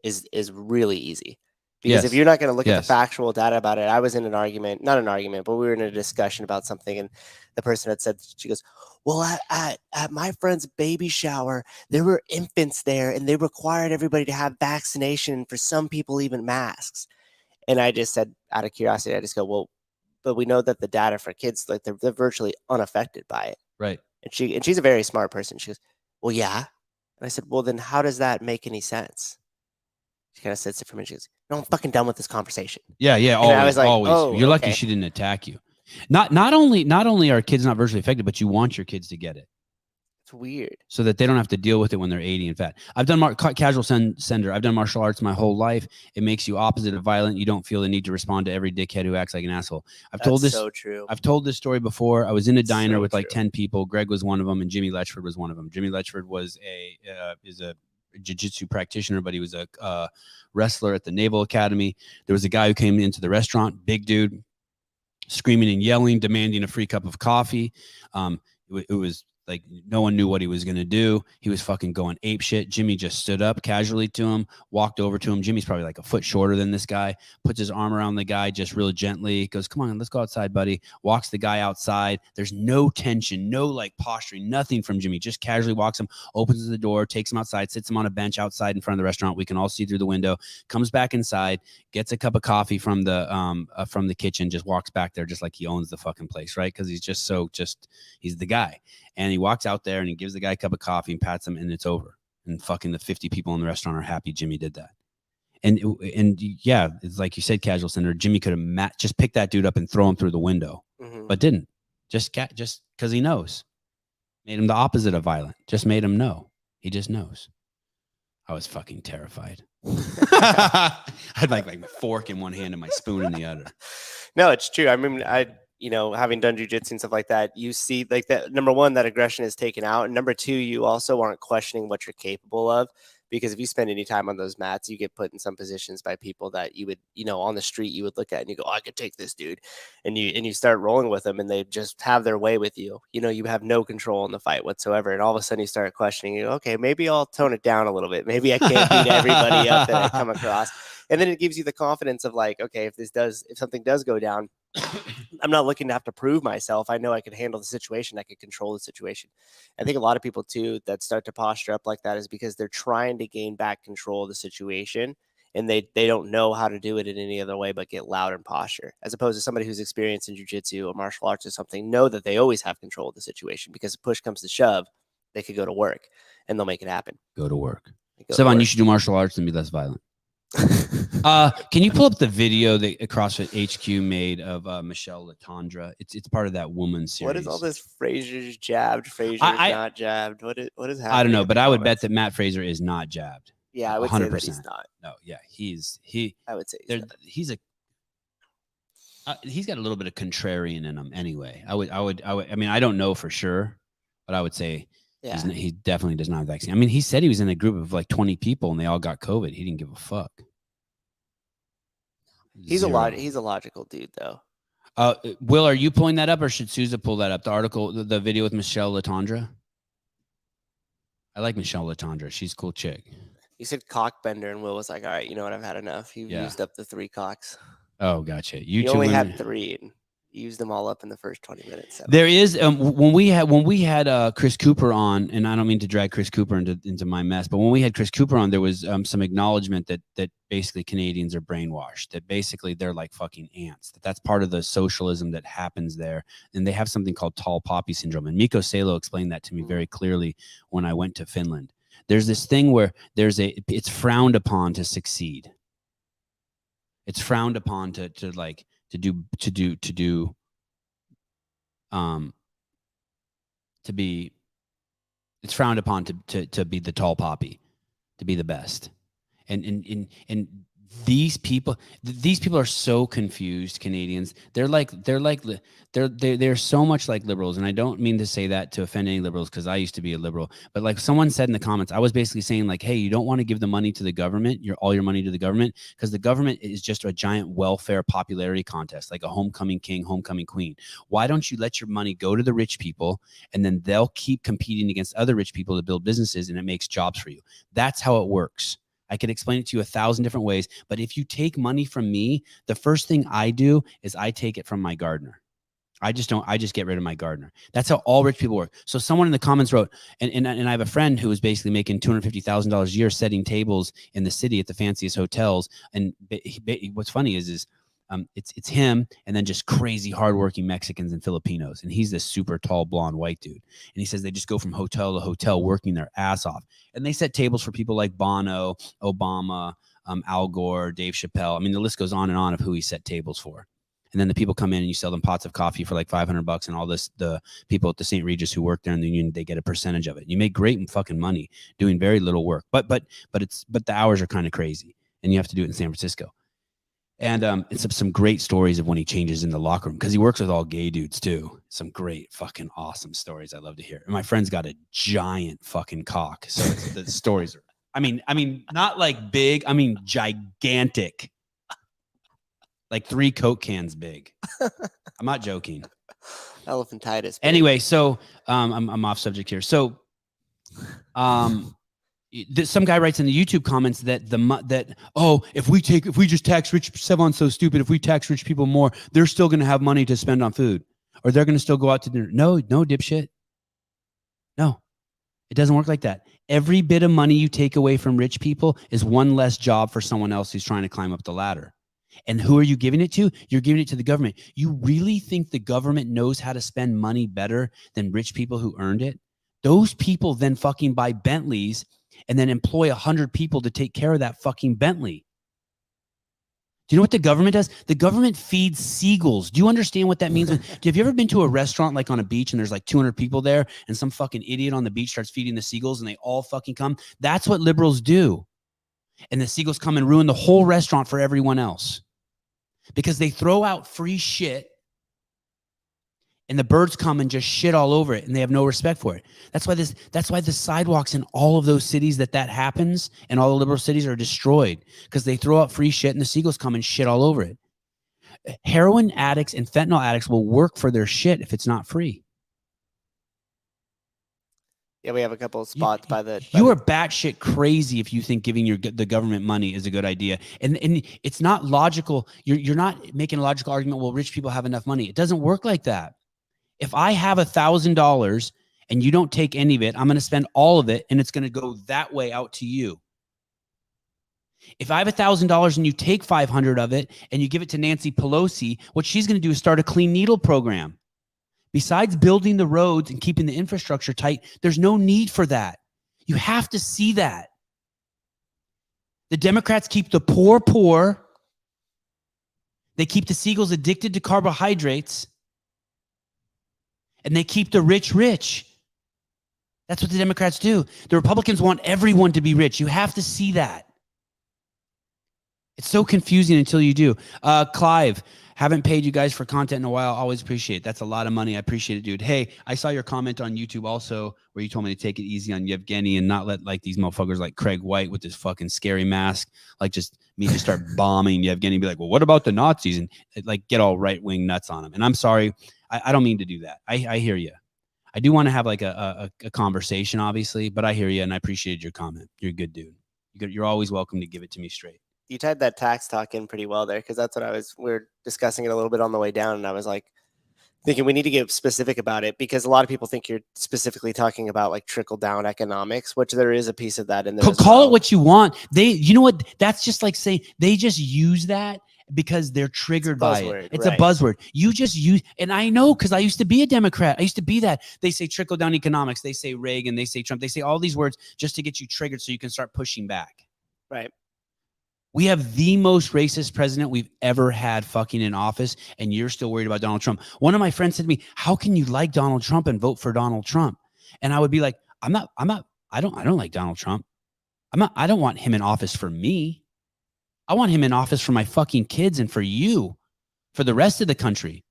is really easy. Because if you're not going to look at the factual data about it, I was in not an argument, but we were in a discussion about something. And the person had said, she goes, well, at my friend's baby shower, there were infants there and they required everybody to have vaccination, for some people, even masks. And I just said, out of curiosity, I just go, well, but we know that the data for kids, like they're virtually unaffected by it. Right. And she's a very smart person. She goes, well, yeah. And I said, well, then how does that make any sense? She kind of sits it for me. She goes, no, I'm fucking done with this conversation. Yeah. Always, I was like, always. Oh, you're lucky she didn't attack you. Not only are kids not virtually affected, but you want your kids to get it. It's weird. So that they don't have to deal with it when they're 80 and fat. I've done casual sender. I've done martial arts my whole life. It makes you opposite of violent. You don't feel the need to respond to every dickhead who acts like an asshole. So true. I've told this story before. I was in a diner with like 10 people. Greg was one of them, and Jimmy Letchford was one of them. Jimmy Letchford was is a jiu-jitsu practitioner, but he was a wrestler at the Naval Academy. There was a guy who came into the restaurant, big dude, screaming and yelling, demanding a free cup of coffee. It was like no one knew what he was going to do. He was fucking going ape shit. Jimmy just stood up casually to him, walked over to him. Jimmy's probably like a foot shorter than this guy, puts his arm around the guy just really gently, goes, come on, let's go outside, buddy. Walks the guy outside. There's no tension, no like posturing, nothing from Jimmy. Just casually walks him, opens the door, takes him outside, sits him on a bench outside in front of the restaurant. We can all see through the window, comes back inside, gets a cup of coffee from the kitchen, just walks back there just like he owns the fucking place, right? Because he's he's the guy. And he walks out there and he gives the guy a cup of coffee and pats him, and it's over. And fucking the 50 people in the restaurant are happy Jimmy did that. And yeah, it's like you said, casual center. Jimmy could have just picked that dude up and throw him through the window, but didn't. Just because he knows. Made him the opposite of violent. Just made him know. He just knows. I was fucking terrified. I had like my fork in one hand and my spoon in the other. No, it's true. I mean, having done jujitsu and stuff like that, you see like that. Number one, that aggression is taken out. And number two, you also aren't questioning what you're capable of. Because if you spend any time on those mats, you get put in some positions by people that you would, on the street, you would look at and you go, oh, I could take this dude. And you start rolling with them and they just have their way with you. You have no control in the fight whatsoever. And all of a sudden you start questioning, okay, maybe I'll tone it down a little bit. Maybe I can't beat everybody up that I come across. And then it gives you the confidence of like, okay, if something does go down, I'm not looking to have to prove myself. I know I can handle the situation. I can control the situation. I think a lot of people too that start to posture up like that is because they're trying to gain back control of the situation and they don't know how to do it in any other way but get loud and posture, as opposed to somebody who's experienced in jiu-jitsu or martial arts or something, know that they always have control of the situation because if push comes to shove, they could go to work and they'll make it happen. Go to work. Sevan, you should do martial arts and be less violent. Can you pull up the video that CrossFit HQ made of Michelle Latondra? It's part of that woman series. What is all this Frazier's jabbed, Frazier's not jabbed? What is happening? I don't know, but I would bet that Matt Fraser is not jabbed. Yeah, I would 100%. Say that he's not. No, yeah, I would say he's got a little bit of contrarian in him anyway. I mean, I don't know for sure, but I would say he definitely does not have vaccine. I mean, he said he was in a group of like 20 people and they all got COVID. He didn't give a fuck. He's a logical dude though. Will, are you pulling that up or should Sousa pull that up? The article, the video with Michelle Latondra. I like Michelle Latondra. She's a cool chick. You said cock bender and Will was like, all right, you know what? I've had enough. You've used up the 3 cocks. Oh, gotcha. You only had 3 and you used them all up in the first 20 minutes. So. There is when we had Chris Cooper on, and I don't mean to drag Chris Cooper into my mess, but when we had Chris Cooper on, there was some acknowledgement that basically Canadians are brainwashed, that basically they're like fucking ants, that's part of the socialism that happens there, and they have something called tall poppy syndrome. And Mikko Salo explained that to me very clearly when I went to Finland. There's this thing where it's frowned upon to succeed. It's frowned upon to be, it's frowned upon to be the tall poppy, to be the best. And these people are so confused, Canadians. They're so much like liberals. And I don't mean to say that to offend any liberals, because I used to be a liberal, but like someone said in the comments, I was basically saying like, hey, you don't want to give the money to the government, all your money to the government, because the government is just a giant welfare popularity contest, like a homecoming king, homecoming queen. Why don't you let your money go to the rich people, and then they'll keep competing against other rich people to build businesses, and it makes jobs for you. That's how it works. I could explain it to you 1,000 different ways, but if you take money from me, the first thing I do is I take it from my gardener. I just get rid of my gardener. That's how all rich people work. So someone in the comments wrote, and I have a friend who was basically making $250,000 a year setting tables in the city at the fanciest hotels. And what's funny is it's him and then just crazy hardworking Mexicans and Filipinos. And he's this super tall, blonde, white dude. And he says they just go from hotel to hotel working their ass off. And they set tables for people like Bono, Obama, Al Gore, Dave Chappelle. I mean, the list goes on and on of who he set tables for. And then the people come in and you sell them pots of coffee for like $500, and all this, the people at the St. Regis who work there in the union, they get a percentage of it. You make great fucking money doing very little work, but the hours are kind of crazy, and you have to do it in San Francisco. And it's some great stories of when he changes in the locker room, because he works with all gay dudes too. Some great fucking awesome stories I love to hear. And my friend's got a giant fucking cock, so the stories are. I mean, not like big. I mean, gigantic. Like 3 Coke cans big. I'm not joking. Elephantitis. Anyway, so I'm off subject here. So, some guy writes in the YouTube comments that if we just tax rich, Sevan's so stupid. If we tax rich people more, they're still going to have money to spend on food, or they're going to still go out to dinner. No, dipshit. No, it doesn't work like that. Every bit of money you take away from rich people is one less job for someone else who's trying to climb up the ladder. And who are you giving it to? You're giving it to the government. You really think the government knows how to spend money better than rich people who earned it? Those people then fucking buy Bentleys and then employ 100 people to take care of that fucking Bentley. Do you know what the government does? The government feeds seagulls. Do you understand what that means? Have you ever been to a restaurant like on a beach and there's like 200 people there and some fucking idiot on the beach starts feeding the seagulls and they all fucking come? That's what liberals do. And the seagulls come and ruin the whole restaurant for everyone else because they throw out free shit and the birds come and just shit all over it and they have no respect for it. That's why the sidewalks in all of those cities that happens and all the liberal cities are destroyed because they throw out free shit and the seagulls come and shit all over it. Heroin addicts and fentanyl addicts will work for their shit if it's not free. Yeah, we have a couple of spots You are batshit crazy if you think giving the government money is a good idea. And it's not logical. You're not making a logical argument, well, rich people have enough money. It doesn't work like that. If I have $1,000 and you don't take any of it, I'm going to spend all of it and it's going to go that way out to you. If I have $1,000 and you take 500 of it and you give it to Nancy Pelosi, what she's going to do is start a clean needle program. Besides building the roads and keeping the infrastructure tight, there's no need for that. You have to see that. The Democrats keep the poor poor. They keep the seagulls addicted to carbohydrates. And they keep the rich rich. That's what the Democrats do. The Republicans want everyone to be rich. You have to see that. It's so confusing until you do. Clive, haven't paid you guys for content in a while. Always appreciate it. That's a lot of money. I appreciate it, dude. Hey, I saw your comment on YouTube also where you told me to take it easy on Yevgeny and not let like these motherfuckers like Craig White with this fucking scary mask, like just me just start bombing Yevgeny and be like, well, what about the Nazis? And like get all right-wing nuts on him. And I'm sorry. I don't mean to do that. I hear you. I do want to have like a conversation, obviously, but I hear you and I appreciated your comment. You're a good dude. You're always welcome to give it to me straight. You tied that tax talk in pretty well there because that's what we were discussing it a little bit on the way down. And I was like thinking we need to get specific about it because a lot of people think you're specifically talking about like trickle down economics, which there is a piece of that in there. Call it what you want. You know what? That's just like saying they just use that because they're triggered by it. It's a buzzword. You just use, and I know because I used to be a Democrat. I used to be that. They say trickle down economics. They say Reagan. They say Trump. They say all these words just to get you triggered so you can start pushing back. Right. We have the most racist president we've ever had fucking in office, and you're still worried about Donald Trump. One of my friends said to me, how can you like Donald Trump and vote for Donald Trump? And I would be like, I don't like Donald Trump. I don't want him in office for me. I want him in office for my fucking kids and for you, for the rest of the country.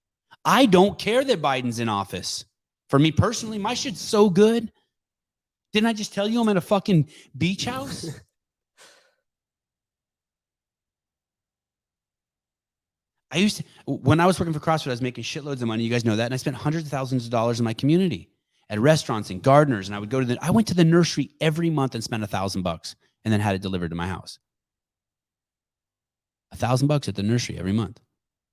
I don't care that Biden's in office. For me personally, my shit's so good. Didn't I just tell you I'm at a fucking beach house? When I was working for CrossFit, I was making shitloads of money. You guys know that. And I spent hundreds of thousands of dollars in my community at restaurants and gardeners. And I went to the nursery every month and spent $1,000 and then had it delivered to my house. $1,000 at the nursery every month.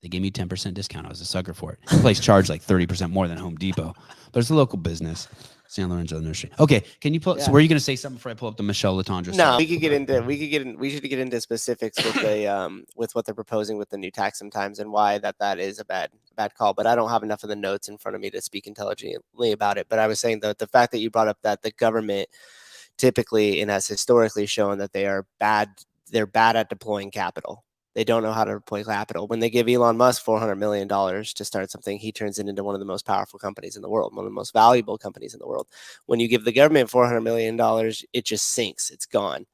They gave me 10% discount. I was a sucker for it. The place charged like 30% more than Home Depot, but it's a local business. San Lorenzo Nursery. Okay, can you pull? Yeah. So, were you going to say something before I pull up the Michelle Latondra? No, we should get into specifics with the with what they're proposing with the new tax sometimes and why that is a bad call. But I don't have enough of the notes in front of me to speak intelligently about it. But I was saying that the fact that you brought up that the government typically and has historically shown that they're bad at deploying capital. They don't know how to deploy capital. When they give Elon Musk $400 million to start something, he turns it into one of the most powerful companies in the world, one of the most valuable companies in the world. When you give the government $400 million, it just sinks. It's gone.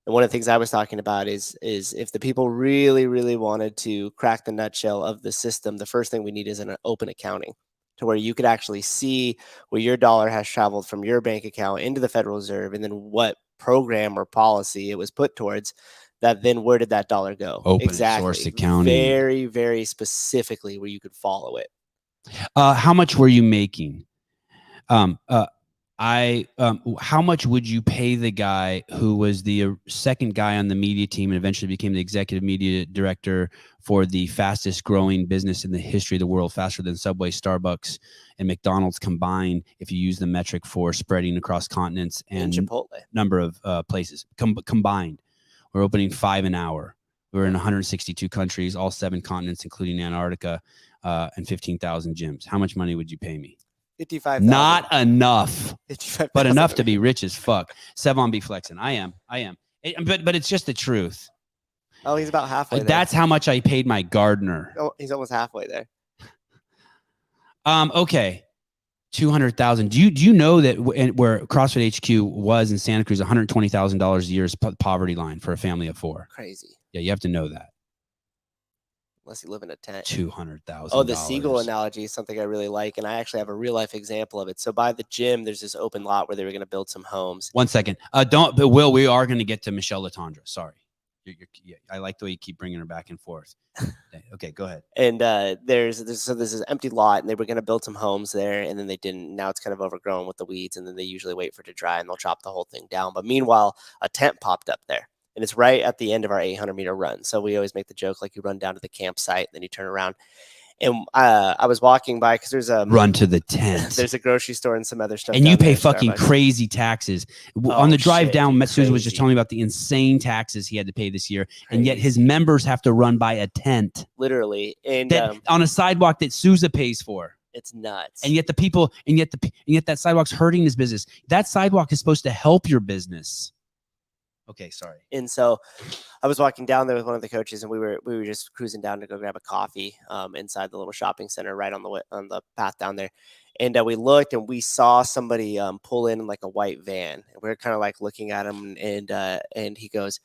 And one of the things I was talking about is if the people really, really wanted to crack the nutshell of the system, the first thing we need is an open accounting to where you could actually see where your dollar has traveled from your bank account into the Federal Reserve and then what program or policy it was put towards. That then where did that dollar go? Open source accounting. Very, very specifically where you could follow it. How much were you making? How much would you pay the guy who was the second guy on the media team and eventually became the executive media director for the fastest growing business in the history of the world, faster than Subway, Starbucks, and McDonald's combined, if you use the metric for spreading across continents and Chipotle. Number of places combined? We're opening 5 an hour. We're in 162 countries, all 7 continents, including Antarctica, and 15,000 gyms. How much money would you pay me? 55,000. Not enough, 55, but enough to be rich as fuck. Sevan be flexing. I am. But it's just the truth. Oh, he's about halfway there. That's how much I paid my gardener. Oh, he's almost halfway there. Okay. 200,000. Do you know that where CrossFit HQ was in Santa Cruz, $120,000 a year is poverty line for a family of 4. Crazy. Yeah, you have to know that. Unless you live in a tent. $200,000. Oh, the seagull analogy is something I really like, and I actually have a real life example of it. So by the gym, there's this open lot where they were going to build some homes. 1 second. But Will, we are going to get to Michelle Latondra. Sorry. I like the way you keep bringing her back and forth. Okay, go ahead. And there's this empty lot, and they were going to build some homes there, and then they didn't. Now it's kind of overgrown with the weeds, and then they usually wait for it to dry, and they'll chop the whole thing down. But meanwhile, a tent popped up there, and it's right at the end of our 800-meter run. So we always make the joke, like, you run down to the campsite, then you turn around. And I was walking by because there's a run to the tent. There's a grocery store and some other stuff. And you pay fucking crazy taxes. On the drive down, Susan was just telling me about the insane taxes he had to pay this year. And yet his members have to run by a tent. Literally. And on a sidewalk that Sousa pays for. It's nuts. And yet the people, and yet that sidewalk's hurting his business. That sidewalk is supposed to help your business. Okay, sorry. And so I was walking down there with one of the coaches, and we were just cruising down to go grab a coffee inside the little shopping center right on the path down there. And we looked, and we saw somebody pull in like a white van. And we were kind of like looking at him, and he goes,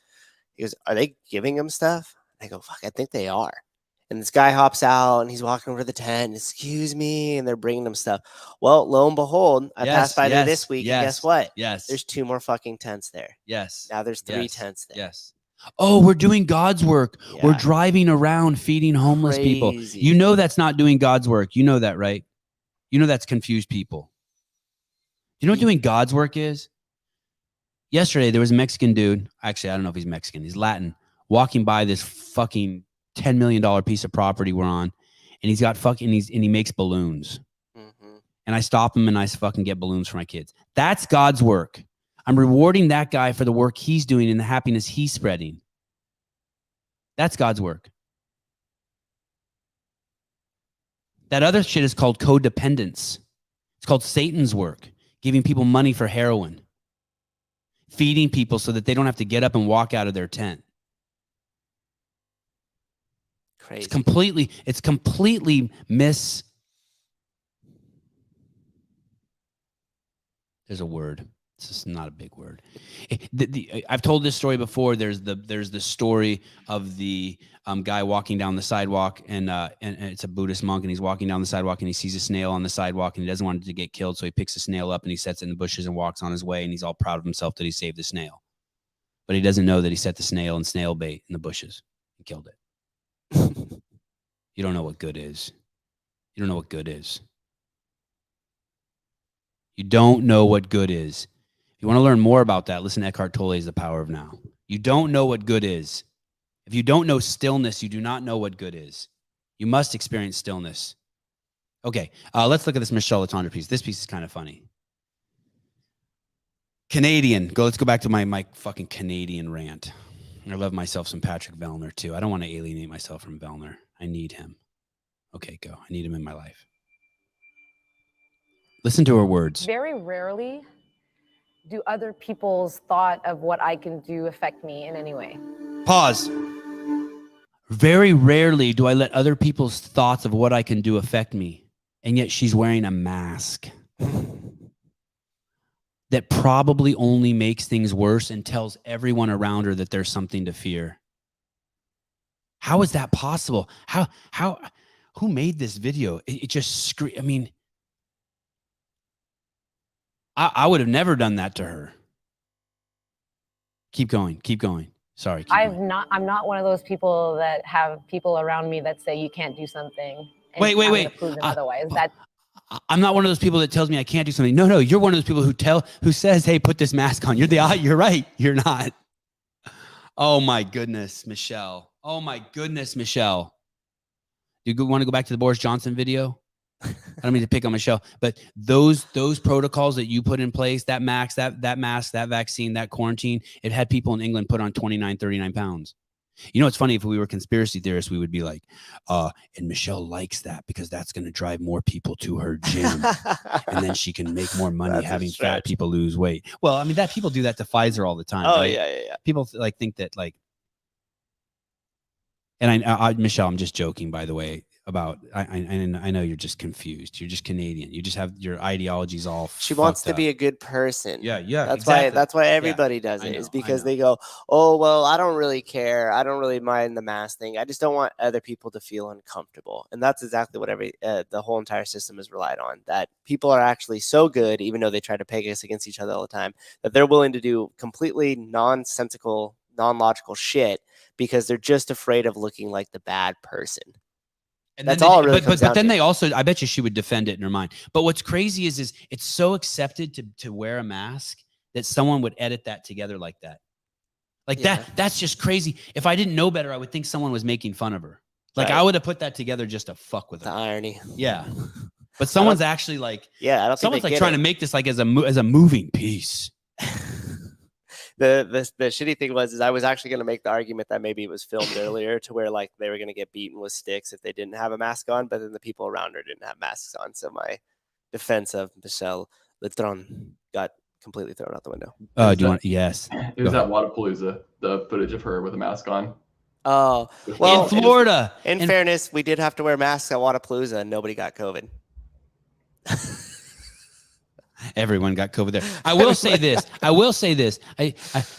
"Are they giving him stuff?" And I go, "Fuck, I think they are." And this guy hops out, and he's walking over to the tent. "Excuse me," and they're bringing him stuff. Well, lo and behold, I passed by there this week, and guess what? Yes. There's 2 more fucking tents there. Yes. Now there's 3 tents there. Yes. Oh, we're doing God's work. Yeah. We're driving around feeding homeless people. You know that's not doing God's work. You know that, right? You know that's confused people. You know what doing God's work is? Yesterday, there was a Mexican dude. Actually, I don't know if he's Mexican. He's Latin. Walking by this fucking $10 million piece of property we're on, and he's got he makes balloons. Mm-hmm. And I stop him and I fucking get balloons for my kids. That's God's work. I'm rewarding that guy for the work he's doing and the happiness he's spreading. That's God's work. That other shit is called codependence. It's called Satan's work, giving people money for heroin, feeding people so that they don't have to get up and walk out of their tent. Crazy. It's completely there's a word. It's just not a big word. I've told this story before. There's the story of the guy walking down the sidewalk, and it's a Buddhist monk, and he's walking down the sidewalk, and he sees a snail on the sidewalk, and he doesn't want it to get killed, so he picks the snail up and he sets it in the bushes and walks on his way, and he's all proud of himself that he saved the snail, but he doesn't know that he set the snail in snail bait in the bushes and killed it. You don't know what good is. You don't know what good is. You don't know what good is. If you want to learn more about that, listen to Eckhart Tolle's The Power of Now. You don't know what good is. If you don't know stillness, you do not know what good is. You must experience stillness. Okay, let's look at this Michelle Latondra piece. This piece is kind of funny. Canadian. Let's go back to my fucking Canadian rant. I love myself some Patrick Vellner too. I don't want to alienate myself from Vellner. I need him. Okay, go. I need him in my life. Listen to her words. Very rarely do other people's thought of what I can do affect me in any way. Pause. Very rarely do I let other people's thoughts of what I can do affect me. And yet she's wearing a mask that probably only makes things worse and tells everyone around her that there's something to fear. How is that possible? Who made this video? It just I mean, I would have never done that to her. Keep going. Sorry. I'm not one of those people that have people around me that say you can't do something. Wait. Prove them otherwise. I'm not one of those people that tells me I can't do something. No, you're one of those people who says, "Hey, put this mask on." You're right. You're not. Oh my goodness, Michelle. Oh my goodness, Michelle. You want to go back to the Boris Johnson video? I don't mean to pick on Michelle, but those protocols that you put in place, that mask, that vaccine, that quarantine, it had people in England put on 29, 39 pounds. You know, it's funny, if we were conspiracy theorists, we would be like, and Michelle likes that because that's going to drive more people to her gym. And then she can make more money having fat people lose weight. Well, I mean, people do that to Pfizer all the time. Oh, right? yeah. People think that And Michelle, I'm just joking, by the way, about, I know you're just confused. You're just Canadian. You just have your ideologies all She wants to up. be a good person. Yeah, That's why everybody does it, is because they go, oh, well, I don't really care. I don't really mind the mask thing. I just don't want other people to feel uncomfortable. And that's exactly what the whole entire system is relied on, that people are actually so good, even though they try to peg us against each other all the time, that they're willing to do completely nonsensical, non-logical shit because they're just afraid of looking like the bad person. And that's all it really comes down but then to. they also, I bet you she would defend it in her mind. But what's crazy is it's so accepted to wear a mask that someone would edit that together like that. Like that's just crazy. If I didn't know better, I would think someone was making fun of her. Like I would have put that together just to fuck with her. The irony. Yeah. But someone's actually like, I don't someone's think like trying to make this like as a moving piece. The shitty thing is I was actually going to make the argument that maybe it was filmed earlier to where like they were going to get beaten with sticks if they didn't have a mask on, but then the people around her didn't have masks on. So my defense of Michelle Letron got completely thrown out the window. Do you want? Yes. It was at Wadapalooza, the footage of her with a mask on. Oh, well, in Florida. In fairness, we did have to wear masks at Wadapalooza and nobody got COVID. Everyone got COVID there. I will say this.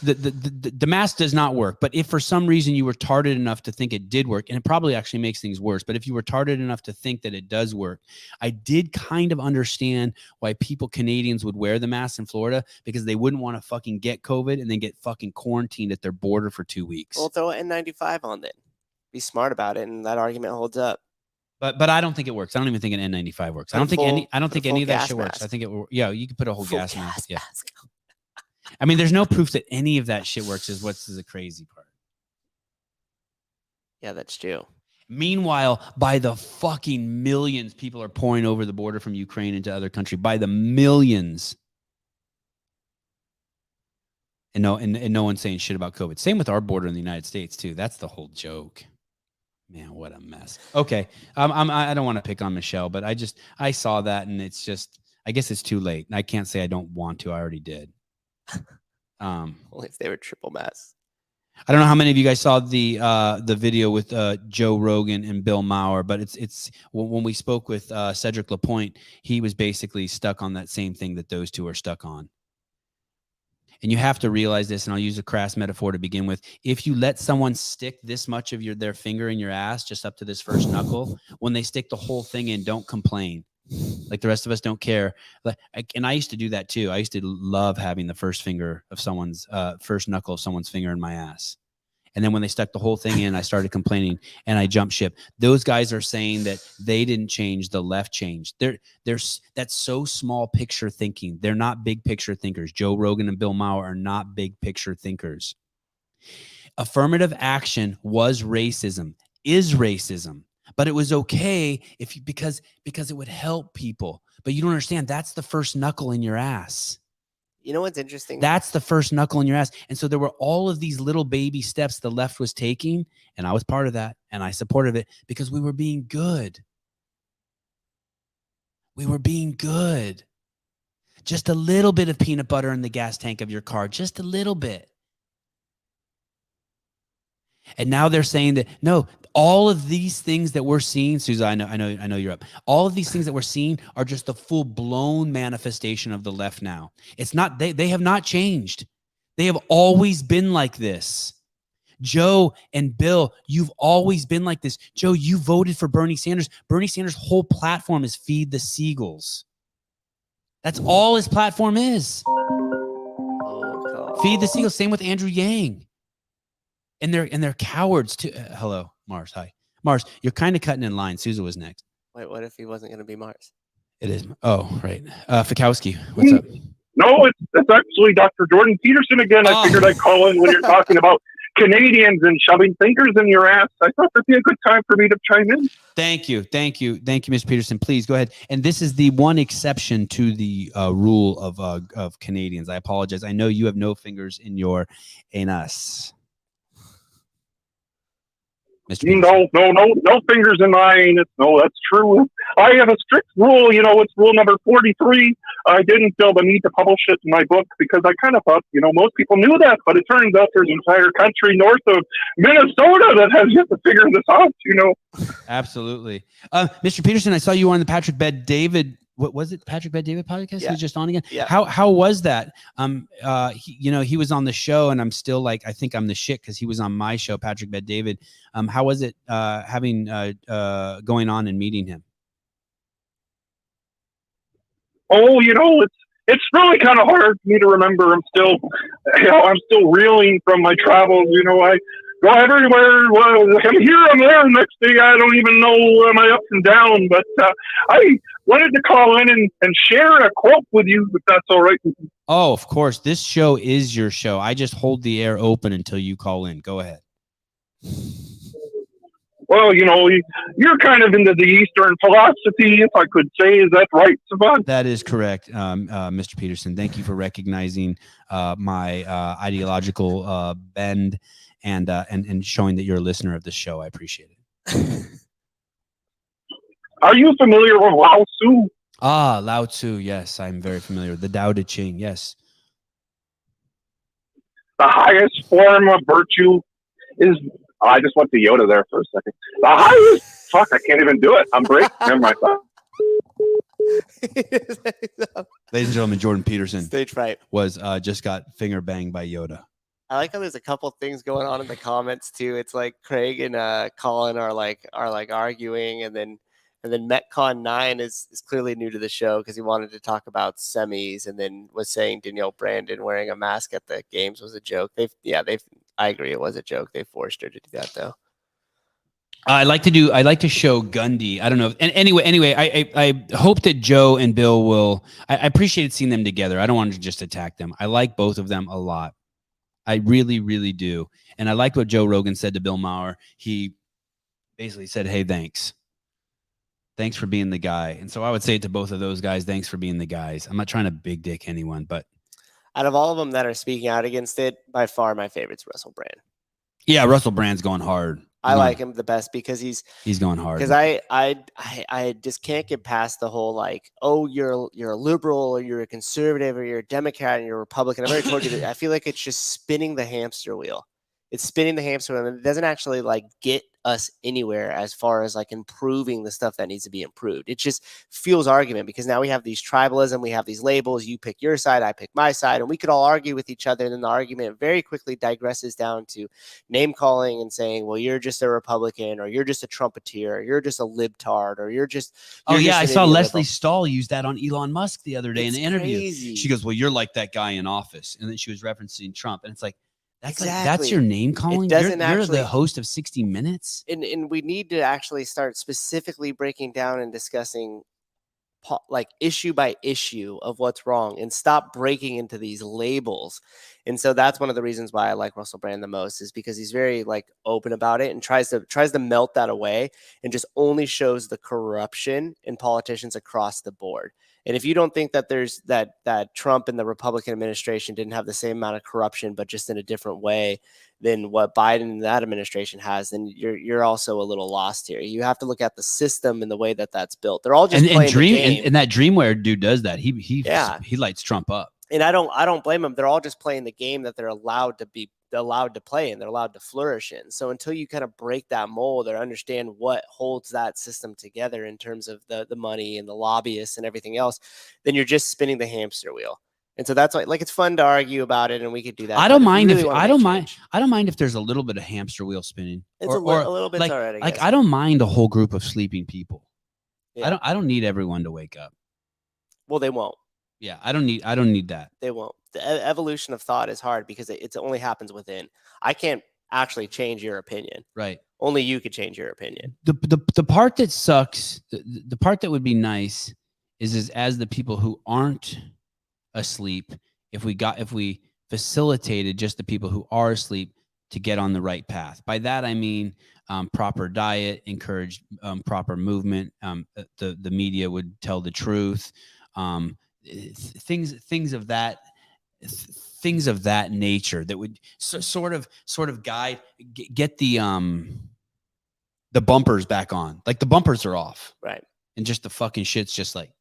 The mask does not work. But if for some reason you were retarded enough to think it did work, and it probably actually makes things worse, but if you were retarded enough to think that it does work, I did kind of understand why Canadians would wear the mask in Florida, because they wouldn't want to fucking get COVID and then get fucking quarantined at their border for 2 weeks. Well, throw an N95 on then. Be smart about it, and that argument holds up. But I don't think it works. I don't even think an N95 works. I don't think any of that shit works. I think you could put a whole gas mask. Yeah. I mean, there's no proof that any of that shit works, is what's the crazy part. Yeah, that's true. Meanwhile, by the fucking millions, people are pouring over the border from Ukraine into other countries. By the millions. And no one's saying shit about COVID. Same with our border in the United States too. That's the whole joke. Man, what a mess. Okay. I don't want to pick on Michelle, but I saw that, and it's just, I guess it's too late. I can't say I don't want to. I already did. Only if they were triple masks. I don't know how many of you guys saw the video with Joe Rogan and Bill Maher, but it's when we spoke with Cedric Lapointe, he was basically stuck on that same thing that those two are stuck on. And you have to realize this, and I'll use a crass metaphor to begin with. If you let someone stick this much of their finger in your ass, just up to this first knuckle, when they stick the whole thing in, don't complain. Like the rest of us don't care. And I used to do that too. I used to love having the first finger of someone's first knuckle of someone's finger in my ass. And then when they stuck the whole thing in, I started complaining and I jumped ship. Those guys are saying that they didn't change, the left changed. That's so small picture thinking. They're not big picture thinkers. Joe Rogan and Bill Maher are not big picture thinkers. Affirmative action was racism, is racism, but it was okay because it would help people. But you don't understand. That's the first knuckle in your ass. You know what's interesting? That's the first knuckle in your ass. And so there were all of these little baby steps the left was taking, and I was part of that, and I supported it because we were being good. We were being good. Just a little bit of peanut butter in the gas tank of your car, just a little bit. And now they're saying that, no, all of these things that we're seeing, Susan, I know you're up. All of these things that we're seeing are just the full-blown manifestation of the left now. It's not, they have not changed. They have always been like this. Joe and Bill, you've always been like this. Joe, you voted for Bernie Sanders. Bernie Sanders' whole platform is feed the seagulls. That's all his platform is. Feed the seagulls. Same with Andrew Yang. And they're cowards too. Hello, Mars. Hi, Mars. You're kind of cutting in line. Sousa was next. Wait, what if he wasn't going to be Mars? It is. Oh, right. Fikowski, what's up? No, it's actually Dr. Jordan Peterson again. I figured I'd call in when you're talking about Canadians and shoving thinkers in your ass. I thought that'd be a good time for me to chime in. Thank you, Mr. Peterson. Please go ahead. And this is the one exception to the rule of Canadians. I apologize. I know you have no fingers in your anus. Mr. Peterson? No fingers in my anus. No, that's true. I have a strict rule. It's rule number 43. I didn't feel the need to publish it in my book because I kind of thought, most people knew that, but it turns out there's an entire country north of Minnesota that has yet to figure this out. Absolutely. Mr. Peterson, I saw you on the Patrick Bet David. What was it? Patrick Bet David podcast? Yeah. He's just on again. Yeah. How was that? He was on the show, and I'm still like, I think I'm the shit because he was on my show, Patrick Bet David. How was it having going on and meeting him? Oh, it's really kind of hard for me to remember. I'm still reeling from my travels. I go everywhere. Well, I'm here, I'm there. Next thing I don't even know my ups and downs. But I wanted to call in and share a quote with you, if that's all right. Oh, of course. This show is your show. I just hold the air open until you call in. Go ahead. Well, you're kind of into the Eastern philosophy, if I could say. Is that right, Sevan? That is correct, Mr. Peterson. Thank you for recognizing my ideological bend and showing that you're a listener of the show. I appreciate it. Are you familiar with Lao Tzu? Ah, Lao Tzu. Yes, I'm very familiar. The Tao Te Ching. Yes. The highest form of virtue is... I just went to Yoda there for a second. The highest... Fuck, I can't even do it. I'm breaking. Never mind. Ladies and gentlemen, Jordan Peterson Stage fright. was just got finger banged by Yoda. I like how there's a couple things going on in the comments too. It's like Craig and Colin are arguing, and then Metcon 9 is clearly new to the show because he wanted to talk about semis, and then was saying Danielle Brandon wearing a mask at the games was a joke. I agree, it was a joke. They forced her to do that though. I like to show Gundy. I don't know. And anyway, I hope that Joe and Bill will. I appreciated seeing them together. I don't want to just attack them. I like both of them a lot. I really, really do. And I like what Joe Rogan said to Bill Maher. He basically said, "Hey, thanks for being the guy." And so I would say it to both of those guys. Thanks for being the guys. I'm not trying to big dick anyone, but out of all of them that are speaking out against it, by far my favorite's Russell Brand. Yeah, Russell Brand's going hard. I like him the best because he's going hard. Because I just can't get past the whole like, oh, you're a liberal or you're a conservative or you're a Democrat and you're a Republican. I've already told you that. I feel like it's just spinning the hamster wheel. It's spinning the hamster wheel, and it doesn't actually like get us anywhere as far as like improving the stuff that needs to be improved. It just fuels argument because now we have these tribalism, we have these labels. You pick your side, I pick my side, and we could all argue with each other. And then the argument very quickly digresses down to name calling and saying, well, you're just a Republican, or you're just a Trumpeteer, or you're just a libtard, or you're just. I saw Leslie Stahl use that on Elon Musk the other day in the interview. Crazy. She goes, well, you're like that guy in office. And then she was referencing Trump. And it's like, Exactly. That's your name calling? You're the host of 60 Minutes? And we need to actually start specifically breaking down and discussing like issue by issue of what's wrong and stop breaking into these labels. And so that's one of the reasons why I like Russell Brand the most, is because he's very like open about it and tries to melt that away and just only shows the corruption in politicians across the board. And if you don't think that there's that Trump and the Republican administration didn't have the same amount of corruption, but just in a different way than what Biden and that administration has, then you're also a little lost here. You have to look at the system and the way that that's built. They're all just playing the game. And that Dreamwear dude does that. He lights Trump up. And I don't blame them. They're all just playing the game that they're allowed to play and they're allowed to flourish in. So until you kind of break that mold or understand what holds that system together in terms of the money and the lobbyists and everything else, then you're just spinning the hamster wheel. And so that's why, like, it's fun to argue about it, and we could do that. I don't mind if there's a little bit of hamster wheel spinning. It's a little bit already. Like I don't mind a whole group of sleeping people. Yeah. I don't need everyone to wake up. Well, they won't. Yeah, I don't need that. They won't. The evolution of thought is hard because it only happens within. I can't actually change your opinion. Right. Only you could change your opinion. The part that sucks, the part that would be nice is as the people who aren't asleep, if we facilitated just the people who are asleep to get on the right path. By that I mean proper diet, encourage proper movement. The media would tell the truth. Things of that nature that would sort of guide, get the the bumpers back on. Like the bumpers are off. Right. And just the fucking shit's just like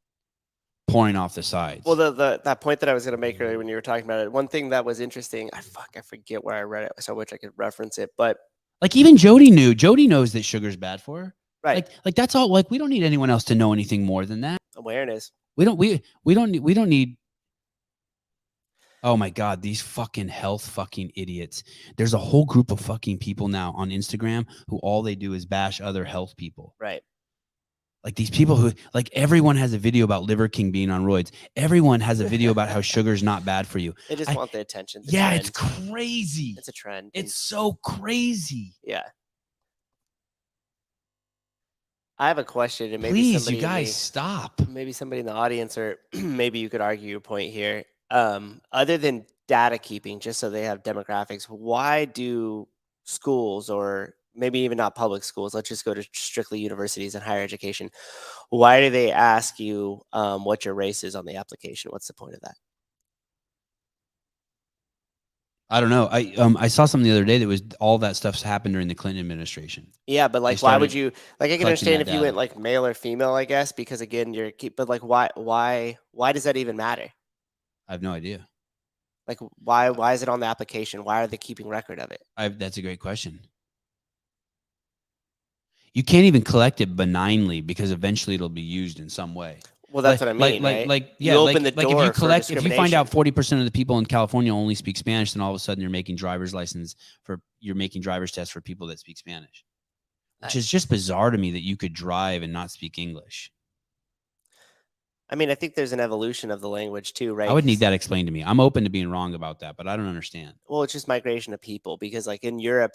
pouring off the sides. Well, that point that I was going to make earlier when you were talking about it, one thing that was interesting, I forget where I read it, so I wish I could reference it, but like even Jodi knew. Jodi knows that sugar's bad for her. right. Like that's all. Like we don't need anyone else to know anything more than that. Awareness. We don't need. Oh my God, these fucking health fucking idiots. There's a whole group of fucking people now on Instagram who all they do is bash other health people. Right. Like these people who, like, everyone has a video about Liver King being on roids. Everyone has a video about how sugar's not bad for you. They just want the attention. Yeah, it's crazy. It's a trend. It's so crazy. Yeah. I have a question, and maybe please, you guys, stop. Maybe somebody in the audience, or maybe you could argue your point here. Other than data keeping, just so they have demographics, why do schools, or maybe even not public schools, let's just go to strictly universities and higher education, why do they ask you what your race is on the application? What's the point of that? I don't know. I saw something the other day that was all that stuff's happened during the Clinton administration. Yeah, but like, why would you, like, I can understand if you went like male or female, I guess, because again, but like, why does that even matter? I have no idea. Like, why is it on the application? Why are they keeping record of it? That's a great question. You can't even collect it benignly because eventually it'll be used in some way. Well, that's what I mean. You open the door. If you find out 40% of the people in California only speak Spanish, then all of a sudden you're making driver's tests for people that speak Spanish, which is just bizarre to me that you could drive and not speak English. I mean, I think there's an evolution of the language too, right? I would need that explained to me. I'm open to being wrong about that, but I don't understand. Well, it's just migration of people, because like in Europe,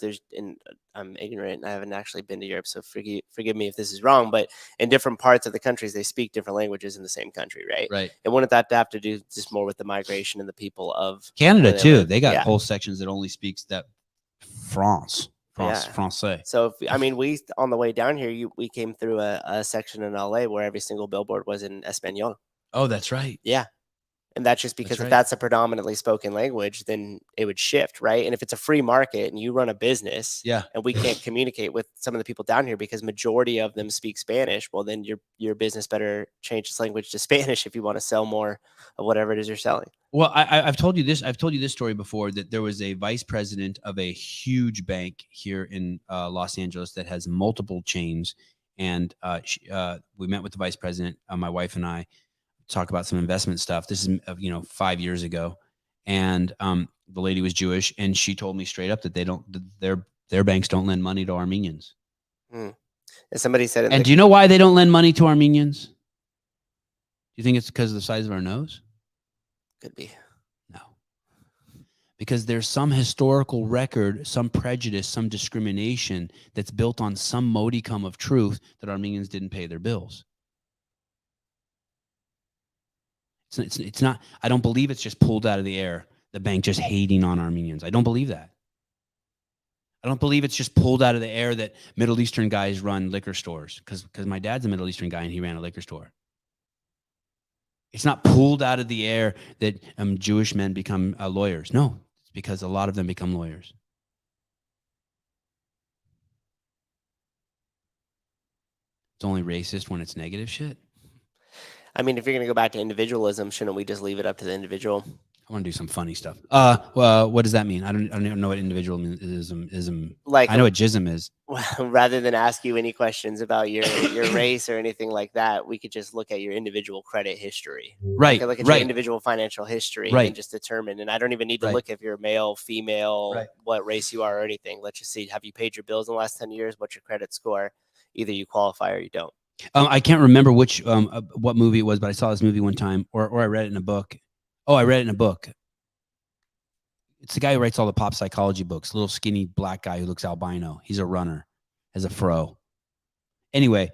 I'm ignorant. I haven't actually been to Europe, so forgive me if this is wrong, but in different parts of the countries, they speak different languages in the same country, right? Right. And wouldn't that have to do just more with the migration and the people of Canada too? They got whole sections that only speaks that Francais. So, we on the way down here, we came through a section in LA where every single billboard was in Espanol. Oh, that's right. Yeah. And that's just because if that's a predominantly spoken language, then it would shift, right? And if it's a free market and you run a business, and we can't communicate with some of the people down here because majority of them speak Spanish, well, then your business better change its language to Spanish if you want to sell more of whatever it is you're selling. Well, I've told you this. I've told you this story before, that there was a vice president of a huge bank here in Los Angeles that has multiple chains, and we met with the vice president, my wife and I, talk about some investment stuff. This is 5 years ago, and the lady was Jewish, and she told me straight up that their banks don't lend money to Armenians. And somebody said it. And do you know why they don't lend money to Armenians? Do you think it's because of the size of our nose? Could be. No. Because there's some historical record, some prejudice, some discrimination that's built on some modicum of truth that Armenians didn't pay their bills. It's not, I don't believe it's just pulled out of the air, the bank just hating on Armenians. I don't believe that. I don't believe it's just pulled out of the air that Middle Eastern guys run liquor stores, because my dad's a Middle Eastern guy and he ran a liquor store. It's not pulled out of the air that Jewish men become lawyers. No, it's because a lot of them become lawyers. It's only racist when it's negative shit. I mean, if you're going to go back to individualism, shouldn't we just leave it up to the individual? I want to do some funny stuff. What does that mean? I don't even know what individualism is. Like, I know what jism is. Rather than ask you any questions about your race or anything like that, we could just look at your individual credit history. Right. Look at your individual financial history and just determine. And I don't even need to look if you're male, female, what race you are or anything. Let's just see, have you paid your bills in the last 10 years? What's your credit score? Either you qualify or you don't. I can't remember what movie it was, but I saw this movie one time, or I read it in a book. Oh, I read it in a book. It's the guy who writes all the pop psychology books, little skinny black guy who looks albino. He's a runner, has a fro. Anyway,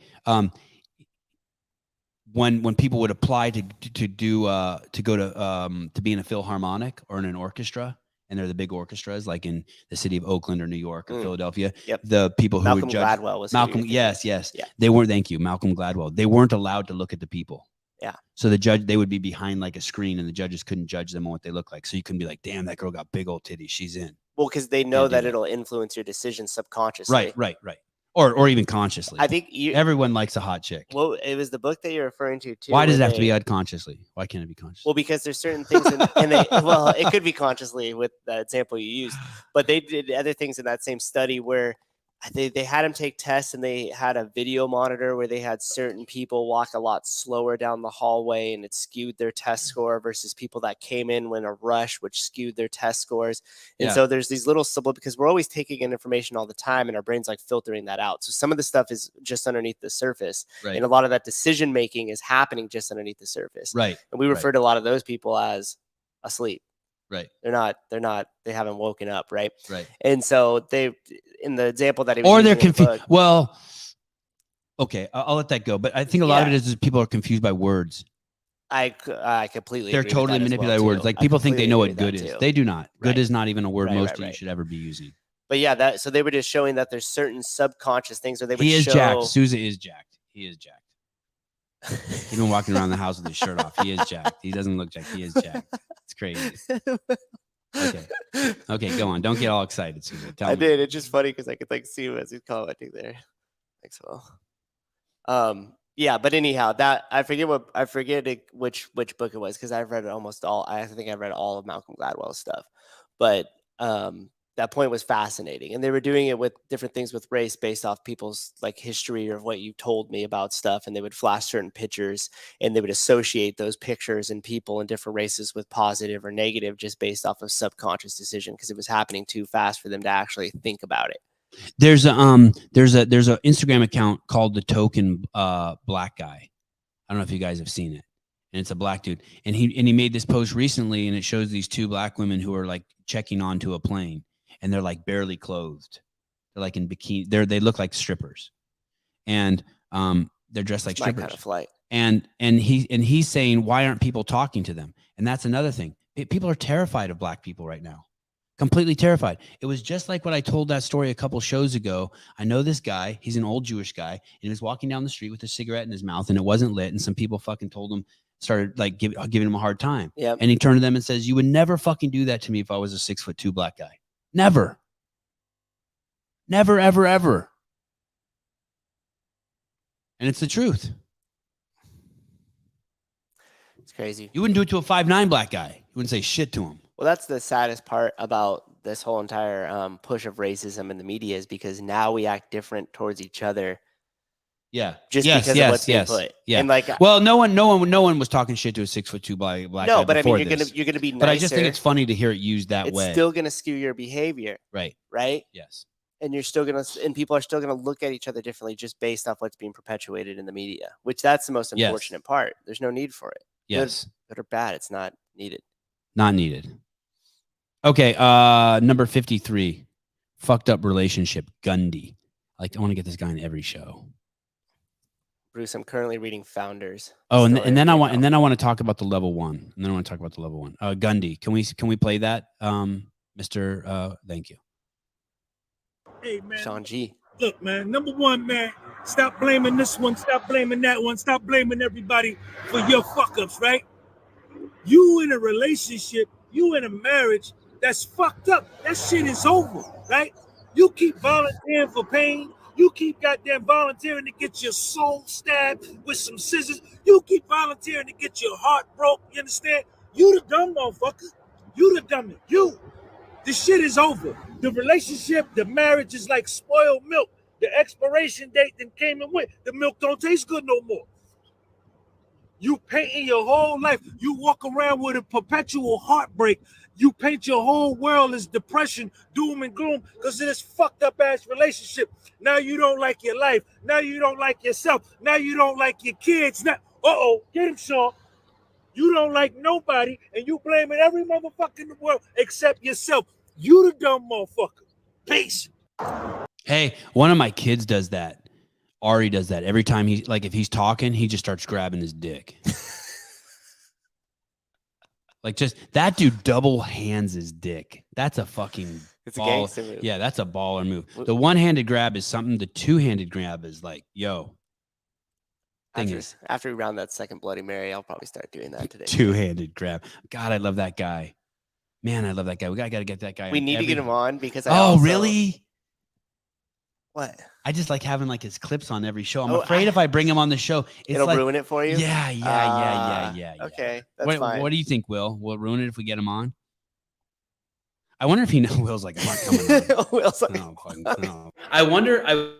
when people would apply to be in a Philharmonic or in an orchestra, and they're the big orchestras like in the city of Oakland or New York or Philadelphia. Yep. The people who would judge Gladwell was Malcolm. Yes. Yeah. They weren't. Thank you, Malcolm Gladwell. They weren't allowed to look at the people. Yeah. So they would be behind like a screen, and the judges couldn't judge them on what they look like. So you couldn't be like, damn, that girl got big old titties, she's in. Well, because they know that it'll influence your decisions subconsciously. Right. or even consciously. I think everyone likes a hot chick. Well, it was the book that you're referring to too. Why does it have to be unconsciously? Why can't it be conscious? Well, because there's certain things well, it could be consciously with that example you used, but they did other things in that same study where they had them take tests, and they had a video monitor where they had certain people walk a lot slower down the hallway, and it skewed their test score versus people that came in when a rush, which skewed their test scores. And so there's these little because we're always taking in information all the time, and our brain's like filtering that out. So some of the stuff is just underneath the surface, and a lot of that decision making is happening just underneath the surface. Right. And we refer to a lot of those people as asleep. Right. They haven't woken up. Right. Right. And so in the example that he was or they're confused. confused. Well, okay, I'll let that go. But I think a lot of it is people are confused by words. I completely. They're agree totally with that manipulated words. Like people think they know what good is. Too. They do not. Good is not even a word most of you right. should ever be using. But yeah, so they were just showing that there's certain subconscious things, or they would He is show. jacked. Sousa is jacked. He is jacked. He's been walking around the house with his shirt off. He is jacked. He doesn't look jacked. He is jacked. It's crazy. Okay, go on. Don't get all excited, Sousa. Tell me. Did. It's just funny because I could see him as he's commenting there. Thanks, Will. Yeah, but anyhow, that I forget which book it was, because I've read almost all. I think I've read all of Malcolm Gladwell's stuff, but that point was fascinating, and they were doing it with different things with race based off people's like history or what you told me about stuff, and they would flash certain pictures, and they would associate those pictures and people in different races with positive or negative just based off of subconscious decision, because it was happening too fast for them to actually think about it. There's a Instagram account called The Token Black Guy. I don't know if you guys have seen it. And it's a black dude. And he made this post recently, and it shows these two black women who are like checking onto a plane, and they're like barely clothed. They're like in bikini. They look like strippers. And they're dressed like strippers. My kind of flight. And he's saying, why aren't people talking to them? And that's another thing. People are terrified of black people right now. Completely terrified. It was just like what I told that story a couple shows ago. I know this guy. He's an old Jewish guy, and he was walking down the street with a cigarette in his mouth, and it wasn't lit. And some people fucking told him, started like giving him a hard time. Yep. And he turned to them and says, "You would never fucking do that to me if I was a 6'2" black guy. Never. Never, ever, ever." And it's the truth. It's crazy. You wouldn't do it to a 5'9" black guy. You wouldn't say shit to him. Well, that's the saddest part about this whole entire push of racism in the media, is because now we act different towards each other. Yeah. Just because of what's being put. Yeah. And like, well, no one was talking shit to a 6'2" black guy. No, but I mean, this. you're gonna be nicer. But I just think it's funny to hear it used that way. It's still gonna skew your behavior. Right. Right. Yes. And people are still gonna look at each other differently just based off what's being perpetuated in the media. Which that's the most unfortunate part. There's no need for it. Yes. Good or bad, it's not needed. Not needed. Okay, number 53, fucked up relationship, Gundy. I want to get this guy in every show. Bruce, I'm currently reading Founders. Oh, and then I want to talk about the level one. Gundy, can we play that, Mr. Thank you. Hey man, Sean G. Look, man. Number one, man. Stop blaming this one. Stop blaming that one. Stop blaming everybody for your fuck ups, right? You in a relationship, you in a marriage that's fucked up. That shit is over, right? You keep volunteering for pain. You keep goddamn volunteering to get your soul stabbed with some scissors. You keep volunteering to get your heart broke. You understand? You the dumb motherfucker. You the dummy. You. The shit is over. The relationship, the marriage is like spoiled milk. The expiration date that came and went. The milk don't taste good no more. You painting your whole life. You walk around with a perpetual heartbreak. You paint your whole world as depression, doom and gloom, because of this fucked up ass relationship. Now you don't like your life. Now you don't like yourself. Now you don't like your kids. Now, get him, Sean. You don't like nobody, and you blaming every motherfucker in the world except yourself. You the dumb motherfucker. Peace. Hey, one of my kids does that. Ari does that every time if he's talking, he just starts grabbing his dick. Just that dude double hands his dick. That's a fucking ball. Move. Yeah, that's a baller move. The one-handed grab is something. The two-handed grab is like, yo. After we round that second Bloody Mary, I'll probably start doing that today. Two-handed grab. God, I love that guy. Man, I love that guy. We gotta get that guy. We need to get him on because really? What? I just like having like his clips on every show. I'm afraid if I bring him on the show, it'll like, ruin it for you. Yeah. Okay, that's fine. What do you think, Will? Will it ruin it if we get him on? I wonder if he knows. Will's like, I'm not coming on. Will's like, No. I wonder.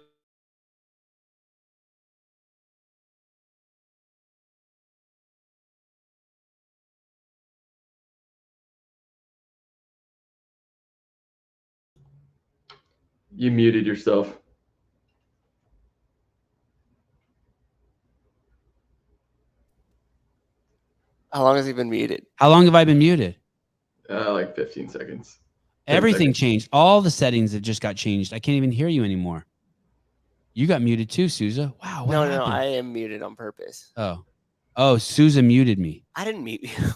You muted yourself. How long has he been muted? How long have I been muted? Like 15 seconds. Everything changed. All the settings that just got changed. I can't even hear you anymore. You got muted too, Souza. Wow. What happened? No, I am muted on purpose. Oh, Souza muted me. I didn't mute you.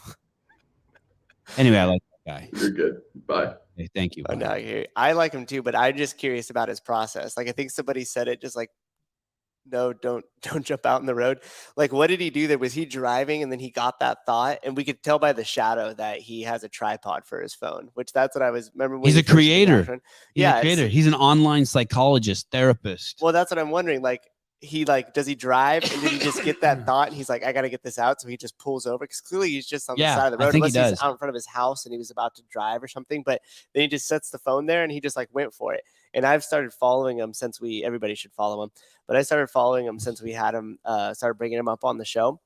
Anyway, I like that guy. You're good. Bye. Hey, thank you. Oh, no, I like him too, but I'm just curious about his process. Like, I think somebody said it just like, no, don't jump out in the road. Like, what did he do there? Was he driving and then he got that thought? And we could tell by the shadow that he has a tripod for his phone, which that's what I was remember. When He's a creator. He's a creator. He's an online psychologist, therapist. Well, that's what I'm wondering. Like, does he drive and did he just get that thought and he's like, I got to get this out. So he just pulls over because clearly he's just on the side of the road. I think Unless he does. He's out in front of his house and he was about to drive or something, but then he just sets the phone there and he just like went for it. And I've started following him since everybody should follow him, but I started following him since we had him, started bringing him up on the show.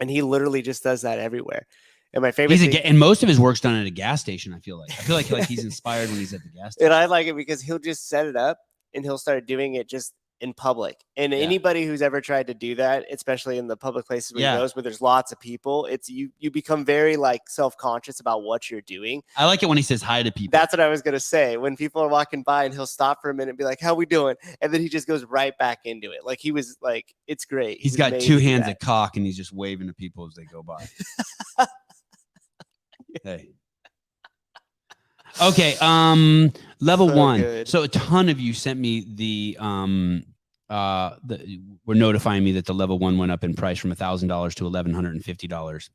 And he literally just does that everywhere. And my favorite and most of his work's done at a gas station. I feel like he's inspired when he's at the gas station. And I like it because he'll just set it up and he'll start doing it just in public. And anybody who's ever tried to do that, especially in the public places where he goes, where there's lots of people, it's you become very like self-conscious about what you're doing. I like it when he says hi to people. That's what I was gonna say. When people are walking by and he'll stop for a minute and be like, how we doing? And then he just goes right back into it. Like he was like, it's great. He's got two hands at cock and he's just waving to people as they go by. Hey. Okay, level So 1. good. So a ton of you sent me the were notifying me that the level 1 went up in price from $1,000 to $1,150.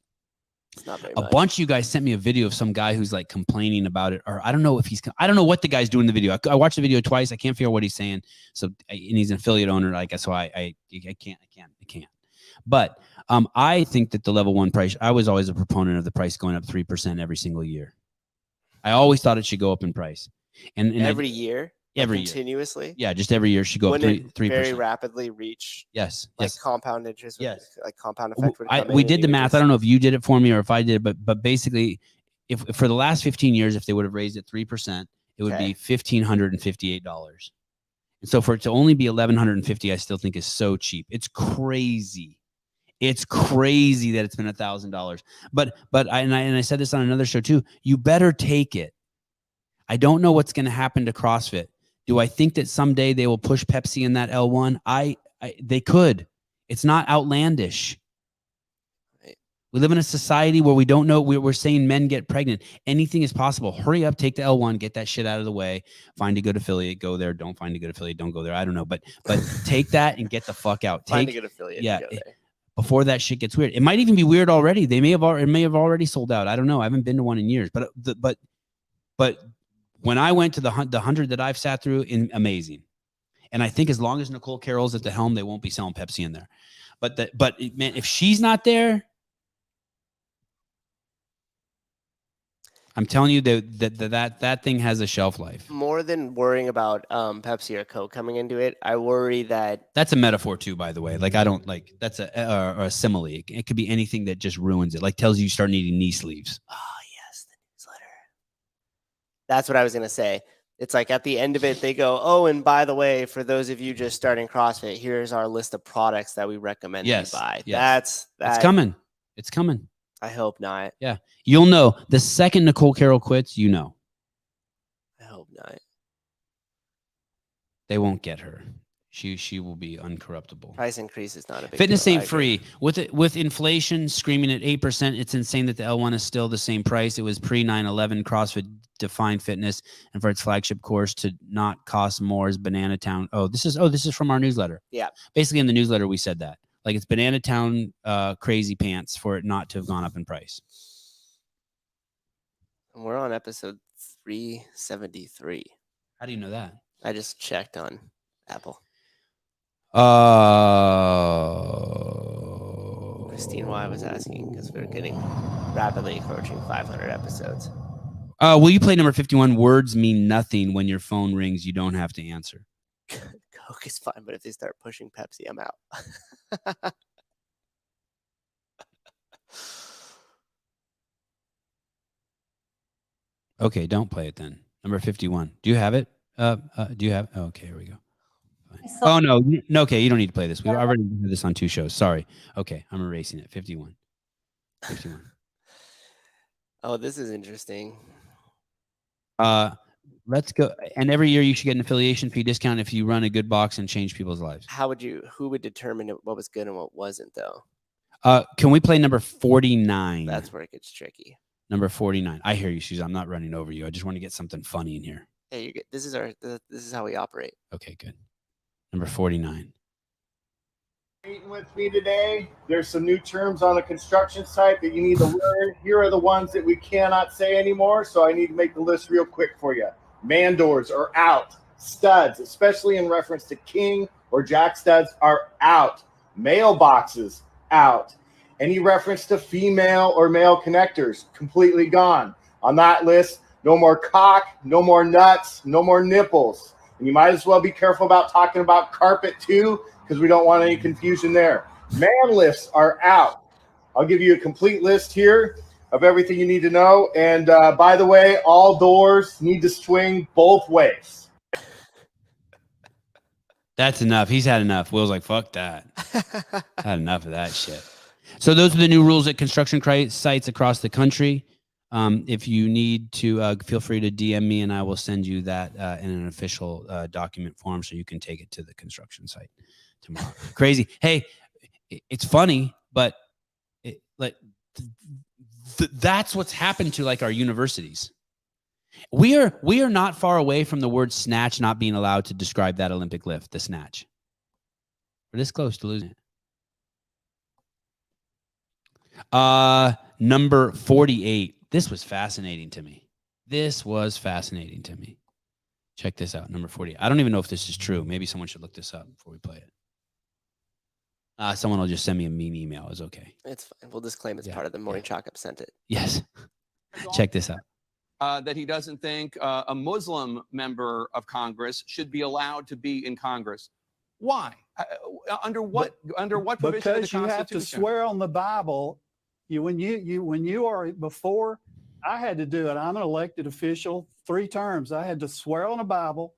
It's not very A much. bunch of you guys sent me a video of some guy who's like complaining about it, or I don't know what the guy's doing in the video. I watched the video twice. I can't figure out what he's saying. So, and he's an affiliate owner, I guess. So I can't. But I think that the level 1 price. I was always a proponent of the price going up 3% every single year. I always thought it should go up in price, and every year, every continuously. year. Yeah, just every year should go up 3%. Very rapidly reach. Yes, like compound interest. Yes, like compound effect. We did the math. I don't know if you did it for me or if I did, but basically, if for the last 15 years, if they would have raised it 3%, it would be $1,558. And so for it to only be $1,150, I still think is so cheap. It's crazy. It's crazy that it's been $1,000. But I said this on another show too. You better take it. I don't know what's going to happen to CrossFit. Do I think that someday they will push Pepsi in that L1? They could. It's not outlandish. We live in a society where we don't know. We're saying men get pregnant. Anything is possible. Hurry up, take the L1, get that shit out of the way. Find a good affiliate, go there. Don't find a good affiliate, don't go there. I don't know, but take that and get the fuck out. Find a good affiliate. Yeah. Before that shit gets weird. It might even be weird already. It may have already sold out. I don't know. I haven't been to one in years. But when I went to the 100 that I've sat through, amazing. And I think as long as Nicole Carroll's at the helm, they won't be selling Pepsi in there. But man, if she's not there, I'm telling you that thing has a shelf life. More than worrying about Pepsi or Coke coming into it, I worry that that's a metaphor too, by the way. Like I don't like that's a simile. It could be anything that just ruins it. Like tells you start needing knee sleeves. Oh yes, the newsletter. That's what I was gonna say. It's like at the end of it, they go, oh, and by the way, for those of you just starting CrossFit, here's our list of products that we recommend you buy. Yes. It's coming. It's coming. I hope not. Yeah. You'll know the second Nicole Carroll quits, you know. I hope not. They won't get her. She will be uncorruptible. Price increase is not a big Fitness deal. ain't free. With inflation screaming at 8%, it's insane that the L1 is still the same price. It was pre 9/11. CrossFit defined fitness, and for its flagship course to not cost more is Banana Town. This is from our newsletter. Yeah. Basically in the newsletter we said that. Like it's Banana Town crazy pants for it not to have gone up in price. And we're on episode 373. How do you know that? I just checked on Apple. Christine Y was asking because we're getting rapidly approaching 500 episodes. Will you play number 51? Words mean nothing. When your phone rings, you don't have to answer. Coke is fine, but if they start pushing Pepsi, I'm out. Okay, don't play it then. Number 51. Do you have it? Do you have? Oh, okay, here we go. Fine. Oh no, okay, you don't need to play this. We already did this on 2 shows. Sorry. Okay, I'm erasing it. 51. 51. Oh, this is interesting. Let's go. And every year you should get an affiliation fee discount if you run a good box and change people's lives. Who would determine what was good and what wasn't, though? Can we play number 49? That's where it gets tricky. Number 49. I hear you, Susan. I'm not running over you. I just want to get something funny in here. Hey, you get, this is how we operate. Okay, good. Number 49. Meeting with me today. There's some new terms on a construction site that you need to learn. Here are the ones that we cannot say anymore, so I need to make the list real quick for you. Man doors are out. Studs, especially in reference to king or jack studs, are out. Mailboxes, out. Any reference to female or male connectors, completely gone. On that list, no more cock, no more nuts, no more nipples. And you might as well be careful about talking about carpet too, because we don't want any confusion there. Man lifts are out. I'll give you a complete list here of everything you need to know. And by the way, all doors need to swing both ways. That's enough. He's had enough. Will's like, fuck that. Had enough of that shit. So those are the new rules at construction sites across the country. If you need to, feel free to DM me and I will send you that in an official document form so you can take it to the construction site tomorrow. Crazy. Hey, it's funny, but that's what's happened to like our universities. We are not far away from the word snatch not being allowed to describe that Olympic lift, the snatch. We're this close to losing it. Number 48. This was fascinating to me. Check this out. Number 48. I don't even know if this is true. Maybe someone should look this up before we play it. Someone will just send me a mean email. It's okay. It's fine. We'll disclaim it's part of the morning chalk up sent it. Yes. Check this out. That he doesn't think a Muslim member of Congress should be allowed to be in Congress. Why? Under what provision of the Constitution? Because you have to swear on the Bible. When you are before, I had to do it. I'm an elected official, 3 terms. I had to swear on the Bible.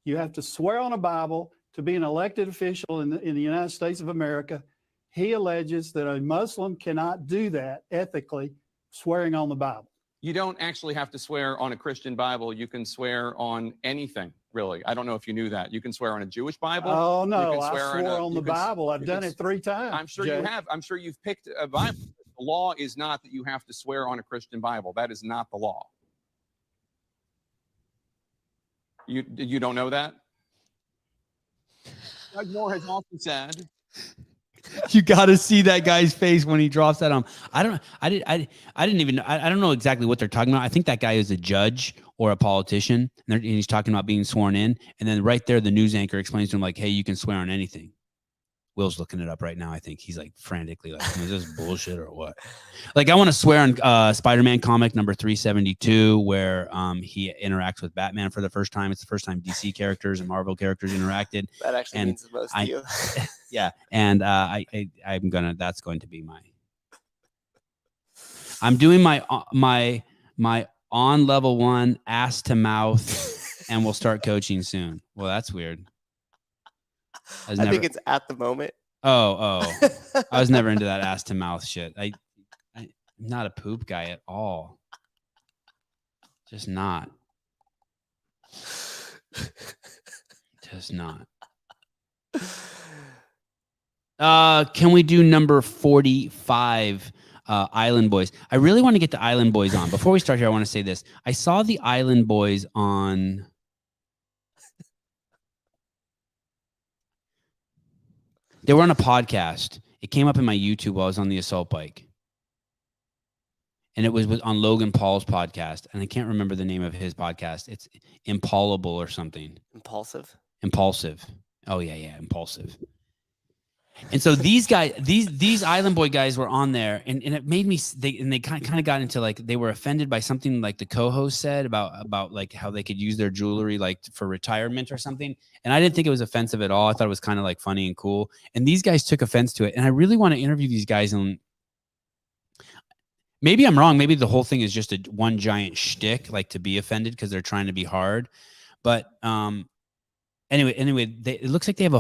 You have to swear on the Bible to be an elected official in the United States of America. He alleges that a Muslim cannot do that ethically, swearing on the Bible. You don't actually have to swear on a Christian Bible. You can swear on anything, really. I don't know if you knew that. You can swear on a Jewish Bible. Oh, no, I swore on the Bible. I've done it 3 times. I'm sure you have. I'm sure you've picked a Bible. The law is not that you have to swear on a Christian Bible. That is not the law. You don't know that? Doug Moore has also said. You got to see that guy's face when he drops that on. I don't know exactly what they're talking about. I think that guy is a judge or a politician, and he's talking about being sworn in. And then right there, the news anchor explains to him like, "Hey, you can swear on anything." Will's looking it up right now. I think he's like frantically like, "Is this bullshit or what?" Like, I want to swear on Spider-Man comic number 372, where he interacts with Batman for the first time. It's the first time DC characters and Marvel characters interacted. That actually means the most to you. Yeah, and that's going to be my. I'm doing my on level 1 ass to mouth, and we'll start coaching soon. Well, that's weird. I think it's at the moment. Oh, I was never into that ass to mouth shit. I'm not a poop guy at all. Just not. Just not. Can we do number 45, Island Boys? I really want to get the Island Boys on. Before we start here, I want to say this. I saw the Island Boys on... They were on a podcast. It came up in my YouTube while I was on the assault bike. And it was on Logan Paul's podcast. And I can't remember the name of his podcast. It's Impalable or something. Impulsive. Oh yeah, impulsive. And so these guys, these Island Boy guys were on there, and it made me. They kind of got into like they were offended by something like the co-host said about like how they could use their jewelry like for retirement or something. And I didn't think it was offensive at all. I thought it was kind of like funny and cool. And these guys took offense to it. And I really want to interview these guys. And maybe I'm wrong. Maybe the whole thing is just one giant shtick, like to be offended because they're trying to be hard. But Anyway, it looks like they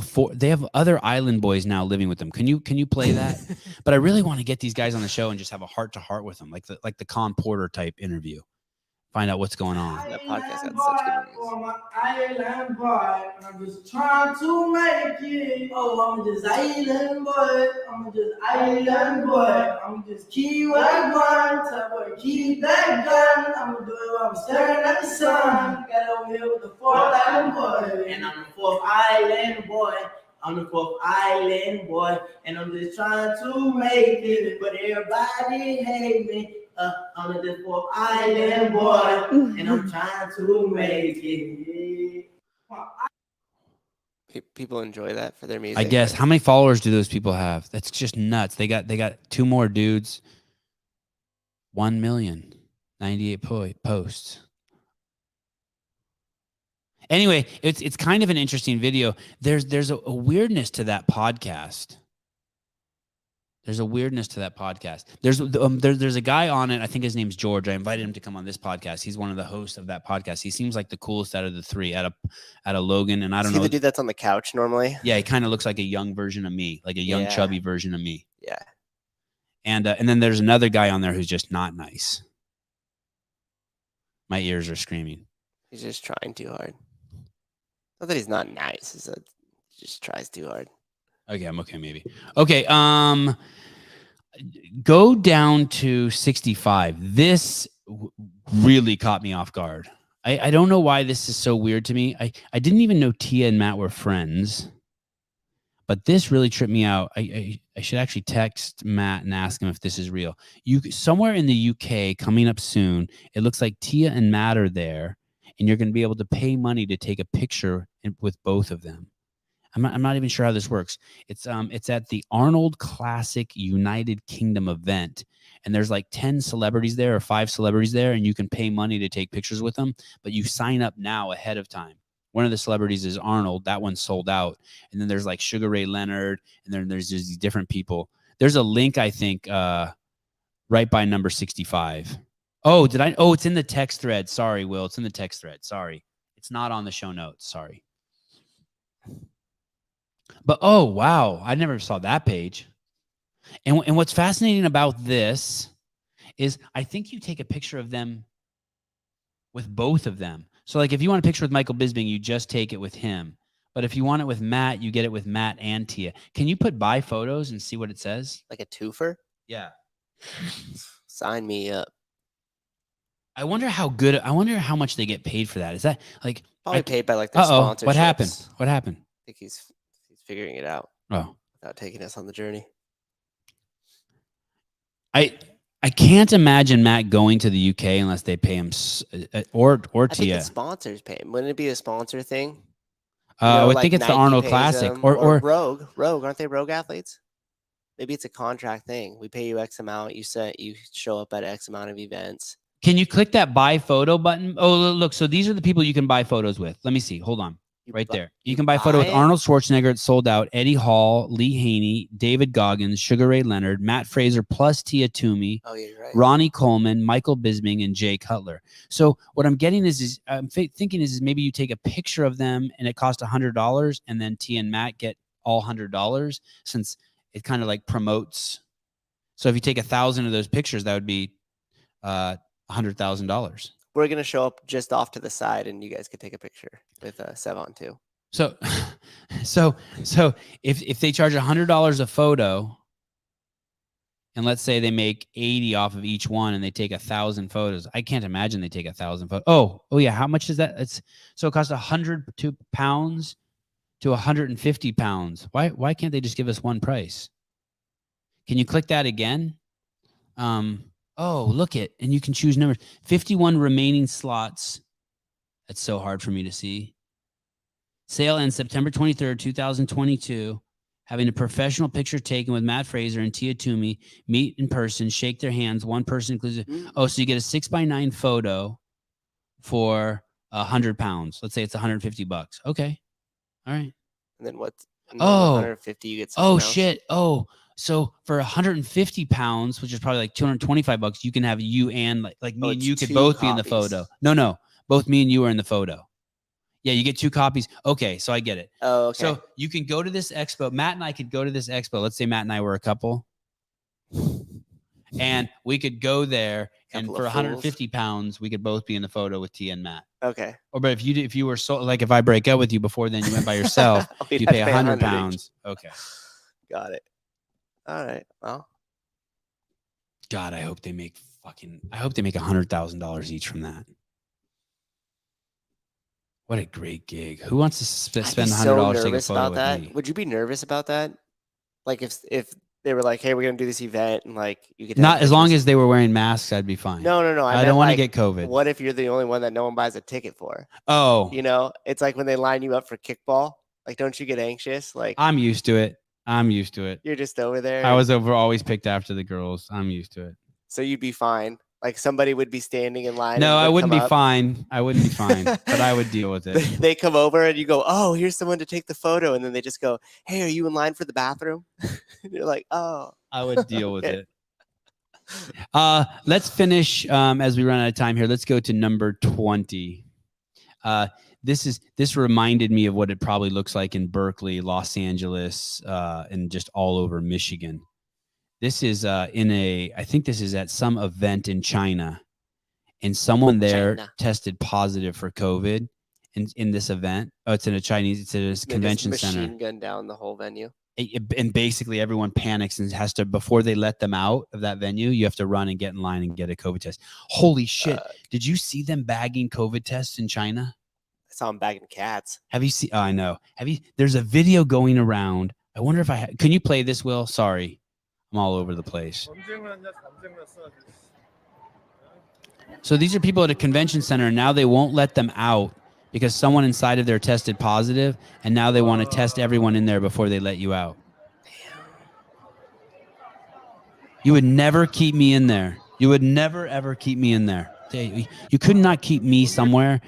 have other Island Boys now living with them. Can you play that? But I really want to get these guys on the show and just have a heart to heart with them, like the Con Porter type interview. Find out what's going on. That podcast had such good reviews. Island boy, I'm just trying to make it. Oh, I'm just island boy. I'm just island boy. I'm just keep what going. Tell boy keep that gun. I'm gonna do it while I'm staring at the sun. Got over here with the fourth island boy, and I'm the fourth island boy. I'm the fourth island boy, and I'm just trying to make it, but everybody hate me. I'm the fourth island boy, and I'm trying to make it. People enjoy that for their music. I guess. How many followers do those people have? That's just nuts. They got 2 more dudes. 1,098 posts. Anyway, it's kind of an interesting video. There's a weirdness to that podcast. There's a weirdness to that podcast. There's a guy on it. I think his name's George. I invited him to come on this podcast. He's one of the hosts of that podcast. He seems like the coolest out of the 3 out of Logan. And I don't know. The dude that's on the couch normally. Yeah, he kind of looks like a young version of me, like a young chubby version of me. Yeah. And then there's another guy on there who's just not nice. My ears are screaming. He's just trying too hard. Not that he's not nice. It's that he just tries too hard. Okay, I'm okay, maybe. Okay, go down to 65. This really caught me off guard. I don't know why this is so weird to me. I didn't even know Tia and Matt were friends, but this really tripped me out. I should actually text Matt and ask him if this is real. Somewhere in the UK coming up soon, it looks like Tia and Matt are there, and you're going to be able to pay money to take a picture with both of them. I'm not even sure how this works. It's at the Arnold Classic United Kingdom event, and there's like 10 celebrities there or 5 celebrities there, and you can pay money to take pictures with them, but you sign up now ahead of time. One of the celebrities is Arnold. That one's sold out. And then there's like Sugar Ray Leonard, and then there's just these different people. There's a link, I think, right by number 65. Oh, it's in the text thread. Sorry, Will. It's in the text thread. Sorry. It's not on the show notes. Sorry. But oh wow, I never saw that page. And what's fascinating about this is I think you take a picture of them with both of them. So like if you want a picture with Michael Bisping, you just take it with him. But if you want it with Matt, you get it with Matt and Tia. Can you put buy photos and see what it says? Like a twofer? Yeah. Sign me up. I wonder how much they get paid for that. Is that like probably paid by like the sponsorships? What happened? What happened? I think he's figuring it out. Oh. Without taking us on the journey. I can't imagine Matt going to the UK unless they pay him or Tia. I think the sponsors pay him. Wouldn't it be a sponsor thing? I think it's Nike, the Arnold Classic or Rogue. Aren't they Rogue athletes? Maybe it's a contract thing. We pay you X amount. You show up at X amount of events. Can you click that buy photo button? Oh, look. So these are the people you can buy photos with. Let me see. Hold on. Right there. You can buy a photo with Arnold Schwarzenegger. It's sold out. Eddie Hall, Lee Haney, David Goggins, Sugar Ray Leonard, Matt Fraser plus Tia Toomey, right. Ronnie Coleman, Michael Bisping, and Jay Cutler. So what I'm getting is I'm thinking is maybe you take a picture of them and it costs $100, and then Tia and Matt get all $100 since it kind of like promotes. So if you take 1,000 of those pictures, that would be $100,000. We're going to show up just off to the side, and you guys could take a picture with Sevan too. So if they charge $100 a photo, and let's say they make 80 off of each one, and they take 1,000 photos, I can't imagine they take 1,000 photos. Oh yeah, how much is that? So it costs 100 pounds to 150 pounds. Why can't they just give us one price? Can you click that again? Oh, look it. And you can choose numbers. 51 remaining slots. That's so hard for me to see. Sale ends September 23rd, 2022. Having a professional picture taken with Matt Fraser and Tia Toomey, meet in person, shake their hands. One person includes Oh, so you get a 6x9 photo for 100 pounds. Let's say it's 150 bucks. Okay. All right. And then what's 150 you get oh something else? shit. Oh, so for 150 pounds, which is probably like 225 bucks, you can have you and like me and you could both be in the photo. No, both me and you are in the photo. Yeah, you get 2 copies. Okay, so I get it. Oh, okay. So you can go to this expo. Matt and I could go to this expo. Let's say Matt and I were a couple. And we could go there, and for 150 pounds, we could both be in the photo with T and Matt. Okay. Or but if you were so like if I break up with you before then you went by yourself, you pay 100 pounds. Okay. Got it. All right. Well. God, I hope they make $100,000 each from that. What a great gig. Who wants to spend $100 to take a photo with me? Would you be nervous about that? Like if they were like, hey, we're going to do this event and like you could not as long as they were wearing masks, I'd be fine. No. I don't want to get COVID. What if you're the only one that no one buys a ticket for? Oh. You know, it's like when they line you up for kickball. Like, don't you get anxious? Like I'm used to it. You're just over there. I was always picked after the girls. I'm used to it. So you'd be fine. Like somebody would be standing in line. No, I wouldn't be fine. I wouldn't be fine, but I would deal with it. They come over and you go, oh, here's someone to take the photo. And then they just go, hey, are you in line for the bathroom? You're like, oh. I would deal with it. Let's finish as we run out of time here. Let's go to number 20. This reminded me of what it probably looks like in Berkeley, Los Angeles, and just all over Michigan. This is I think this is at some event in China, and someone there tested positive for COVID in this event. Oh, it's in a convention center. Machine gun down the whole venue. And basically everyone panics and has to, before they let them out of that venue, you have to run and get in line and get a COVID test. Holy shit. Did you see them bagging COVID tests in China? I saw them bagging cats. Have you seen? Oh, I know. There's a video going around. I wonder if can you play this, Will? Sorry. I'm all over the place. So these are people at a convention center, and now they won't let them out because someone inside of there tested positive, and now they want to test everyone in there before they let you out. You would never keep me in there. You would never, ever keep me in there. You could not keep me somewhere.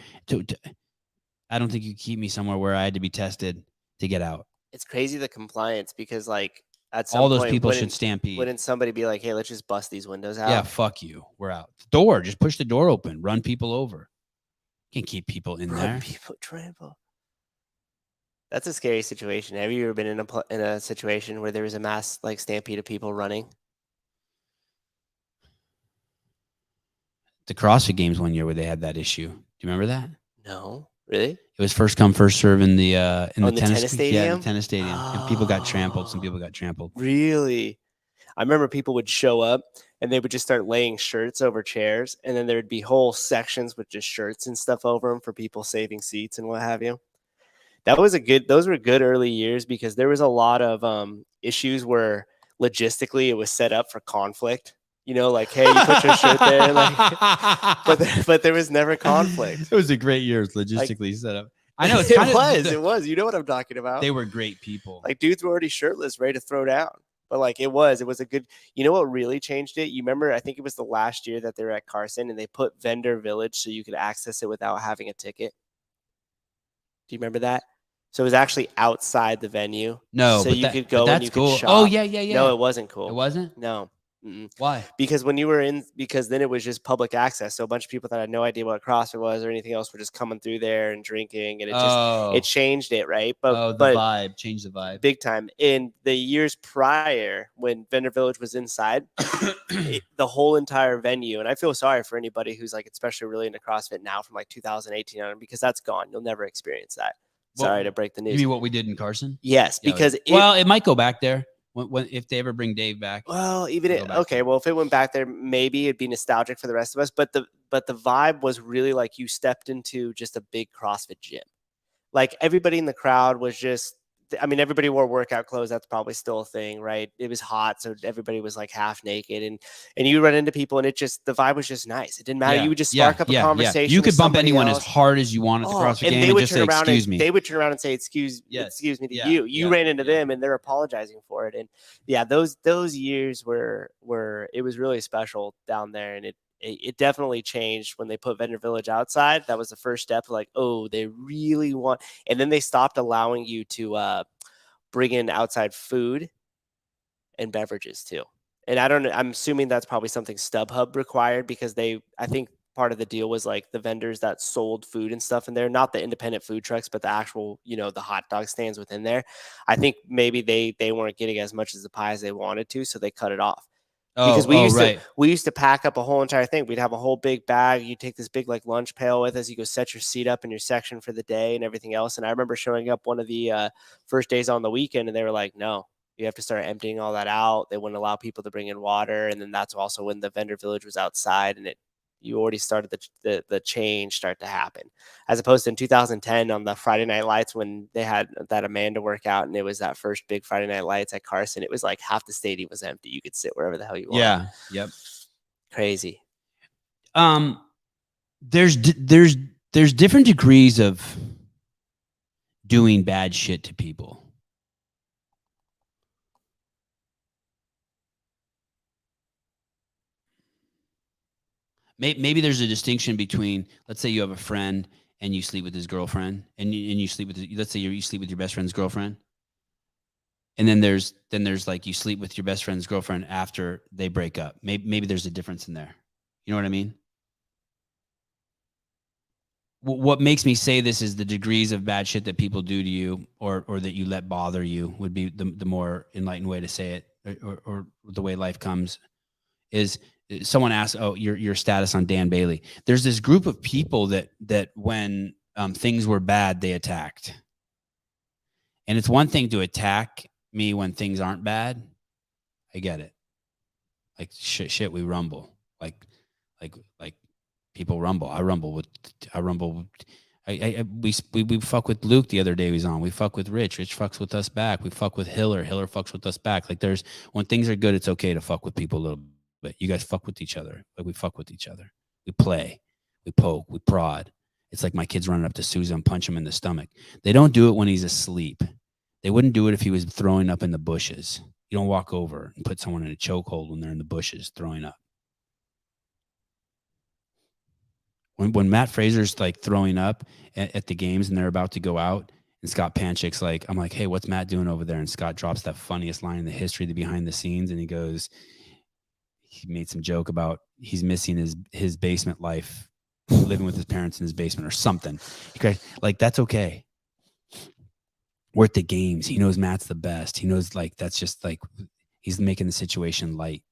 I don't think you could keep me somewhere where I had to be tested to get out. It's crazy the compliance because like at some all those point, people should stampede. Wouldn't somebody be like, hey, let's just bust these windows out? Yeah, fuck you. We're out. Door. Just push the door open. Run people over. Can't keep people in there. People trample. That's a scary situation. Have you ever been in a situation where there was a mass like stampede of people running? The CrossFit Games one year where they had that issue. Do you remember that? No, really? It was first come, first serve in the tennis stadium. Yeah, the tennis stadium, and people got trampled. Some people got trampled. Really? I remember people would show up and they would just start laying shirts over chairs, and then there would be whole sections with just shirts and stuff over them for people saving seats and what have you. Those were good early years because there was a lot of issues where logistically it was set up for conflict. You know, like, hey, you put your shirt there, like, but there was never conflict. It was a great year, logistically set up. I know it was. You know what I'm talking about? They were great people. Like dudes were already shirtless, ready to throw down. But like it was a good. You know what really changed it? You remember? I think it was the last year that they were at Carson, and they put Vendor Village so you could access it without having a ticket. Do you remember that? So it was actually outside the venue. No, so you could go that's and you cool. could shop. Oh yeah. No, it wasn't cool. It wasn't. No. Mm-mm. Why? Because when you were because then it was just public access. So a bunch of people that had no idea what CrossFit was or anything else were just coming through there and drinking, and it changed it, right? But vibe changed the vibe big time. In the years prior, when Vendor Village was inside, the whole entire venue, and I feel sorry for anybody who's like, especially really into CrossFit now from like 2018 on, because that's gone. You'll never experience that. Sorry to break the news. You mean what we did in Carson? Yes, because it might go back there. When if they ever bring Dave back, well, if it went back there, maybe it'd be nostalgic for the rest of us. But the vibe was really like you stepped into just a big CrossFit gym. Like everybody in the crowd was just I mean, everybody wore workout clothes. That's probably still a thing, right? It was hot, so everybody was like half naked, and you run into people, and the vibe was just nice. It didn't matter. You would just spark up a conversation. You could bump anyone else. as hard as you want at the CrossFit Game, and they would turn around excuse me. They would turn around and say, excuse me to you. You ran into them, and they're apologizing for it. And yeah, those years were it was really special down there, and it definitely changed when they put Vendor Village outside. That was the first step. Like, oh, they really want, and then they stopped allowing you to bring in outside food and beverages too. And I'm assuming that's probably something StubHub required, because I think part of the deal was like the vendors that sold food and stuff in there, not the independent food trucks, but the actual, the hot dog stands within there. I think maybe they weren't getting as much as the pie as they wanted to, so they cut it off. Because we used to pack up a whole entire thing. We'd have a whole big bag. You take this big like lunch pail with us. You go set your seat up in your section for the day and everything else. And I remember showing up one of the first days on the weekend, and they were like, no, you have to start emptying all that out. They wouldn't allow people to bring in water. And then that's also when the Vendor Village was outside, and you already started the change start to happen, as opposed to in 2010 on the Friday Night Lights when they had that Amanda workout, and it was that first big Friday Night Lights at Carson. It was like half the stadium was empty. You could sit wherever the hell you want. Yeah. Yep. Crazy. There's different degrees of doing bad shit to people. Maybe there's a distinction between, let's say you have a friend and you sleep with his girlfriend, and you sleep with, let's say you sleep with your best friend's girlfriend. And then there's like you sleep with your best friend's girlfriend after they break up. Maybe there's a difference in there. You know what I mean? What makes me say this is the degrees of bad shit that people do to you, or that you let bother you, would be the more enlightened way to say it, or the way life comes is. Someone asked, "Oh, your status on Dan Bailey." There's this group of people that when things were bad, they attacked. And it's one thing to attack me when things aren't bad. I get it. Like shit, we rumble. Like people rumble. I rumble. We fuck with Luke the other day he was on. We fuck with Rich. Rich fucks with us back. We fuck with Hiller. Hiller fucks with us back. Like when things are good, it's okay to fuck with people a little bit. But you guys fuck with each other. Like we fuck with each other. We play, we poke, we prod. It's like my kids running up to Susan and punch him in the stomach. They don't do it when he's asleep. They wouldn't do it if he was throwing up in the bushes. You don't walk over and put someone in a chokehold when they're in the bushes throwing up. When Matt Fraser's like throwing up at the games and they're about to go out, and Scott Panchik's like, I'm like, hey, what's Matt doing over there? And Scott drops that funniest line in the history of the behind the scenes, and he goes, he made some joke about he's missing his basement life, living with his parents in his basement or something. Like, that's okay. We're at the games. He knows Matt's the best. He knows, like, that's just like, he's making the situation light.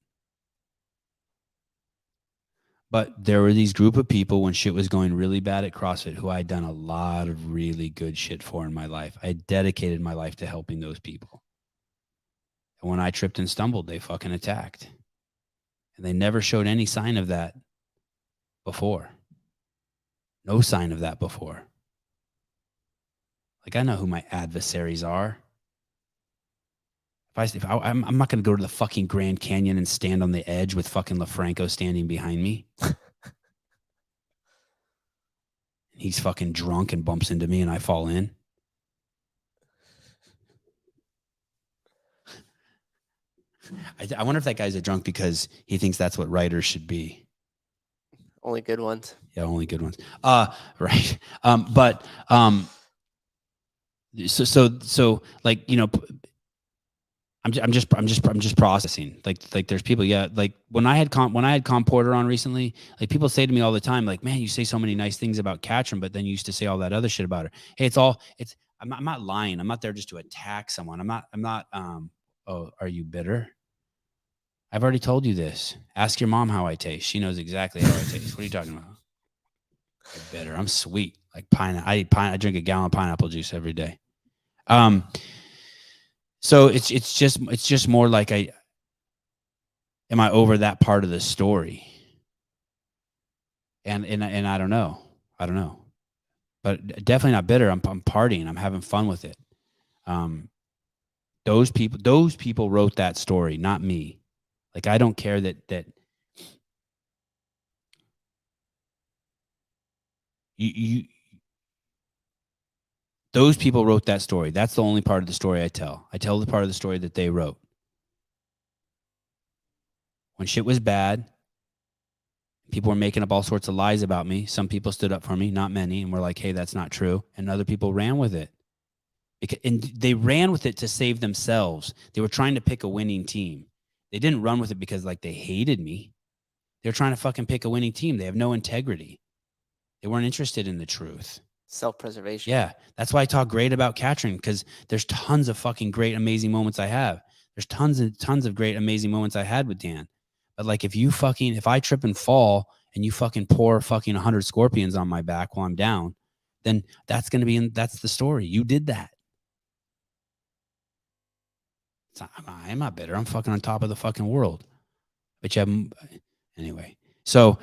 But there were these group of people when shit was going really bad at CrossFit who I'd done a lot of really good shit for in my life. I dedicated my life to helping those people. And when I tripped and stumbled, they fucking attacked. And they never showed any sign of that before. No sign of that before. Like, I know who my adversaries are. I'm not going to go to the fucking Grand Canyon and stand on the edge with fucking LaFranco standing behind me. He's fucking drunk and bumps into me and I fall in. I wonder if that guy's a drunk because he thinks that's what writers should be. Only good ones. Yeah, only good ones. Right. So like, you know, I'm just processing. Like there's people, yeah. Like when I had Com Porter on recently, like people say to me all the time, like, man, you say so many nice things about Catherine, but then you used to say all that other shit about her. Hey, I'm not lying. I'm not there just to attack someone. I'm not. Oh, are you bitter? I've already told you this. Ask your mom how I taste. She knows exactly how I taste. What are you talking about? I'm bitter. I'm sweet. Like I drink a gallon of pineapple juice every day. So it's just more like am I over that part of the story? And I don't know. But definitely not bitter. I'm partying. I'm having fun with it. Those people wrote that story, not me. Like, I don't care that you those people wrote that story. That's the only part of the story I tell. I tell the part of the story that they wrote. When shit was bad, people were making up all sorts of lies about me. Some people stood up for me, not many, and were like, hey, that's not true. And other people ran with it. And they ran with it to save themselves. They were trying to pick a winning team. They didn't run with it because like they hated me. They're trying to fucking pick a winning team. They have no integrity. They weren't interested in the truth. Self-preservation. Yeah. That's why I talk great about Katrin, because there's tons of fucking great, amazing moments I have. There's tons of great, amazing moments I had with Dan. But like, if I trip and fall and you fucking pour fucking 100 scorpions on my back while I'm down, then that's the story. You did that. I'm not bitter. I'm fucking on top of the fucking world. But you have, anyway. So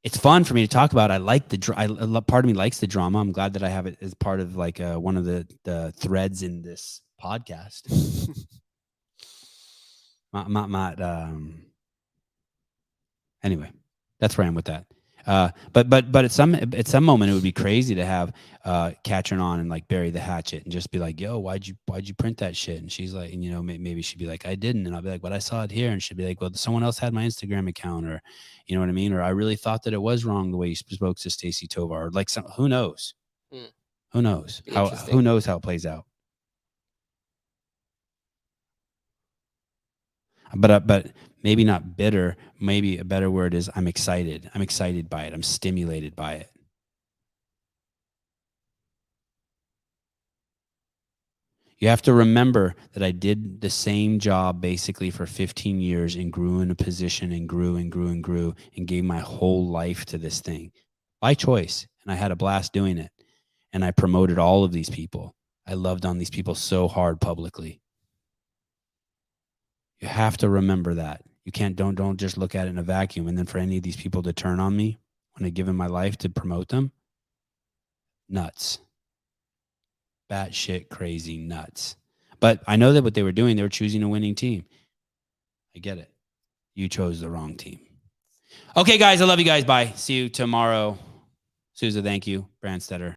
it's fun for me to talk about. I like part of me likes the drama. I'm glad that I have it as part of like one of the threads in this podcast. Anyway, that's where I am with that. But at some moment it would be crazy to have Katrin on and like bury the hatchet and just be like, yo, why'd you print that shit? And she's like, and you know, maybe she'd be like, I didn't. And I'll be like, but I saw it here. And she'd be like, well, someone else had my Instagram account, or you know what I mean? Or I really thought that it was wrong the way you spoke to Stacey Tovar. Or like who knows? Who knows who knows how it plays out? But maybe not bitter. Maybe a better word is I'm excited. I'm excited by it. I'm stimulated by it. You have to remember that I did the same job basically for 15 years and grew in a position and grew and grew and grew and gave my whole life to this thing by choice. And I had a blast doing it. And I promoted all of these people. I loved on these people so hard publicly. You have to remember that. You can't, don't just look at it in a vacuum. And then for any of these people to turn on me when I give them my life to promote them, nuts. Batshit crazy nuts. But I know that what they were doing, they were choosing a winning team. I get it. You chose the wrong team. Okay, guys, I love you guys. Bye. See you tomorrow. Sousa, thank you. Brandstetter.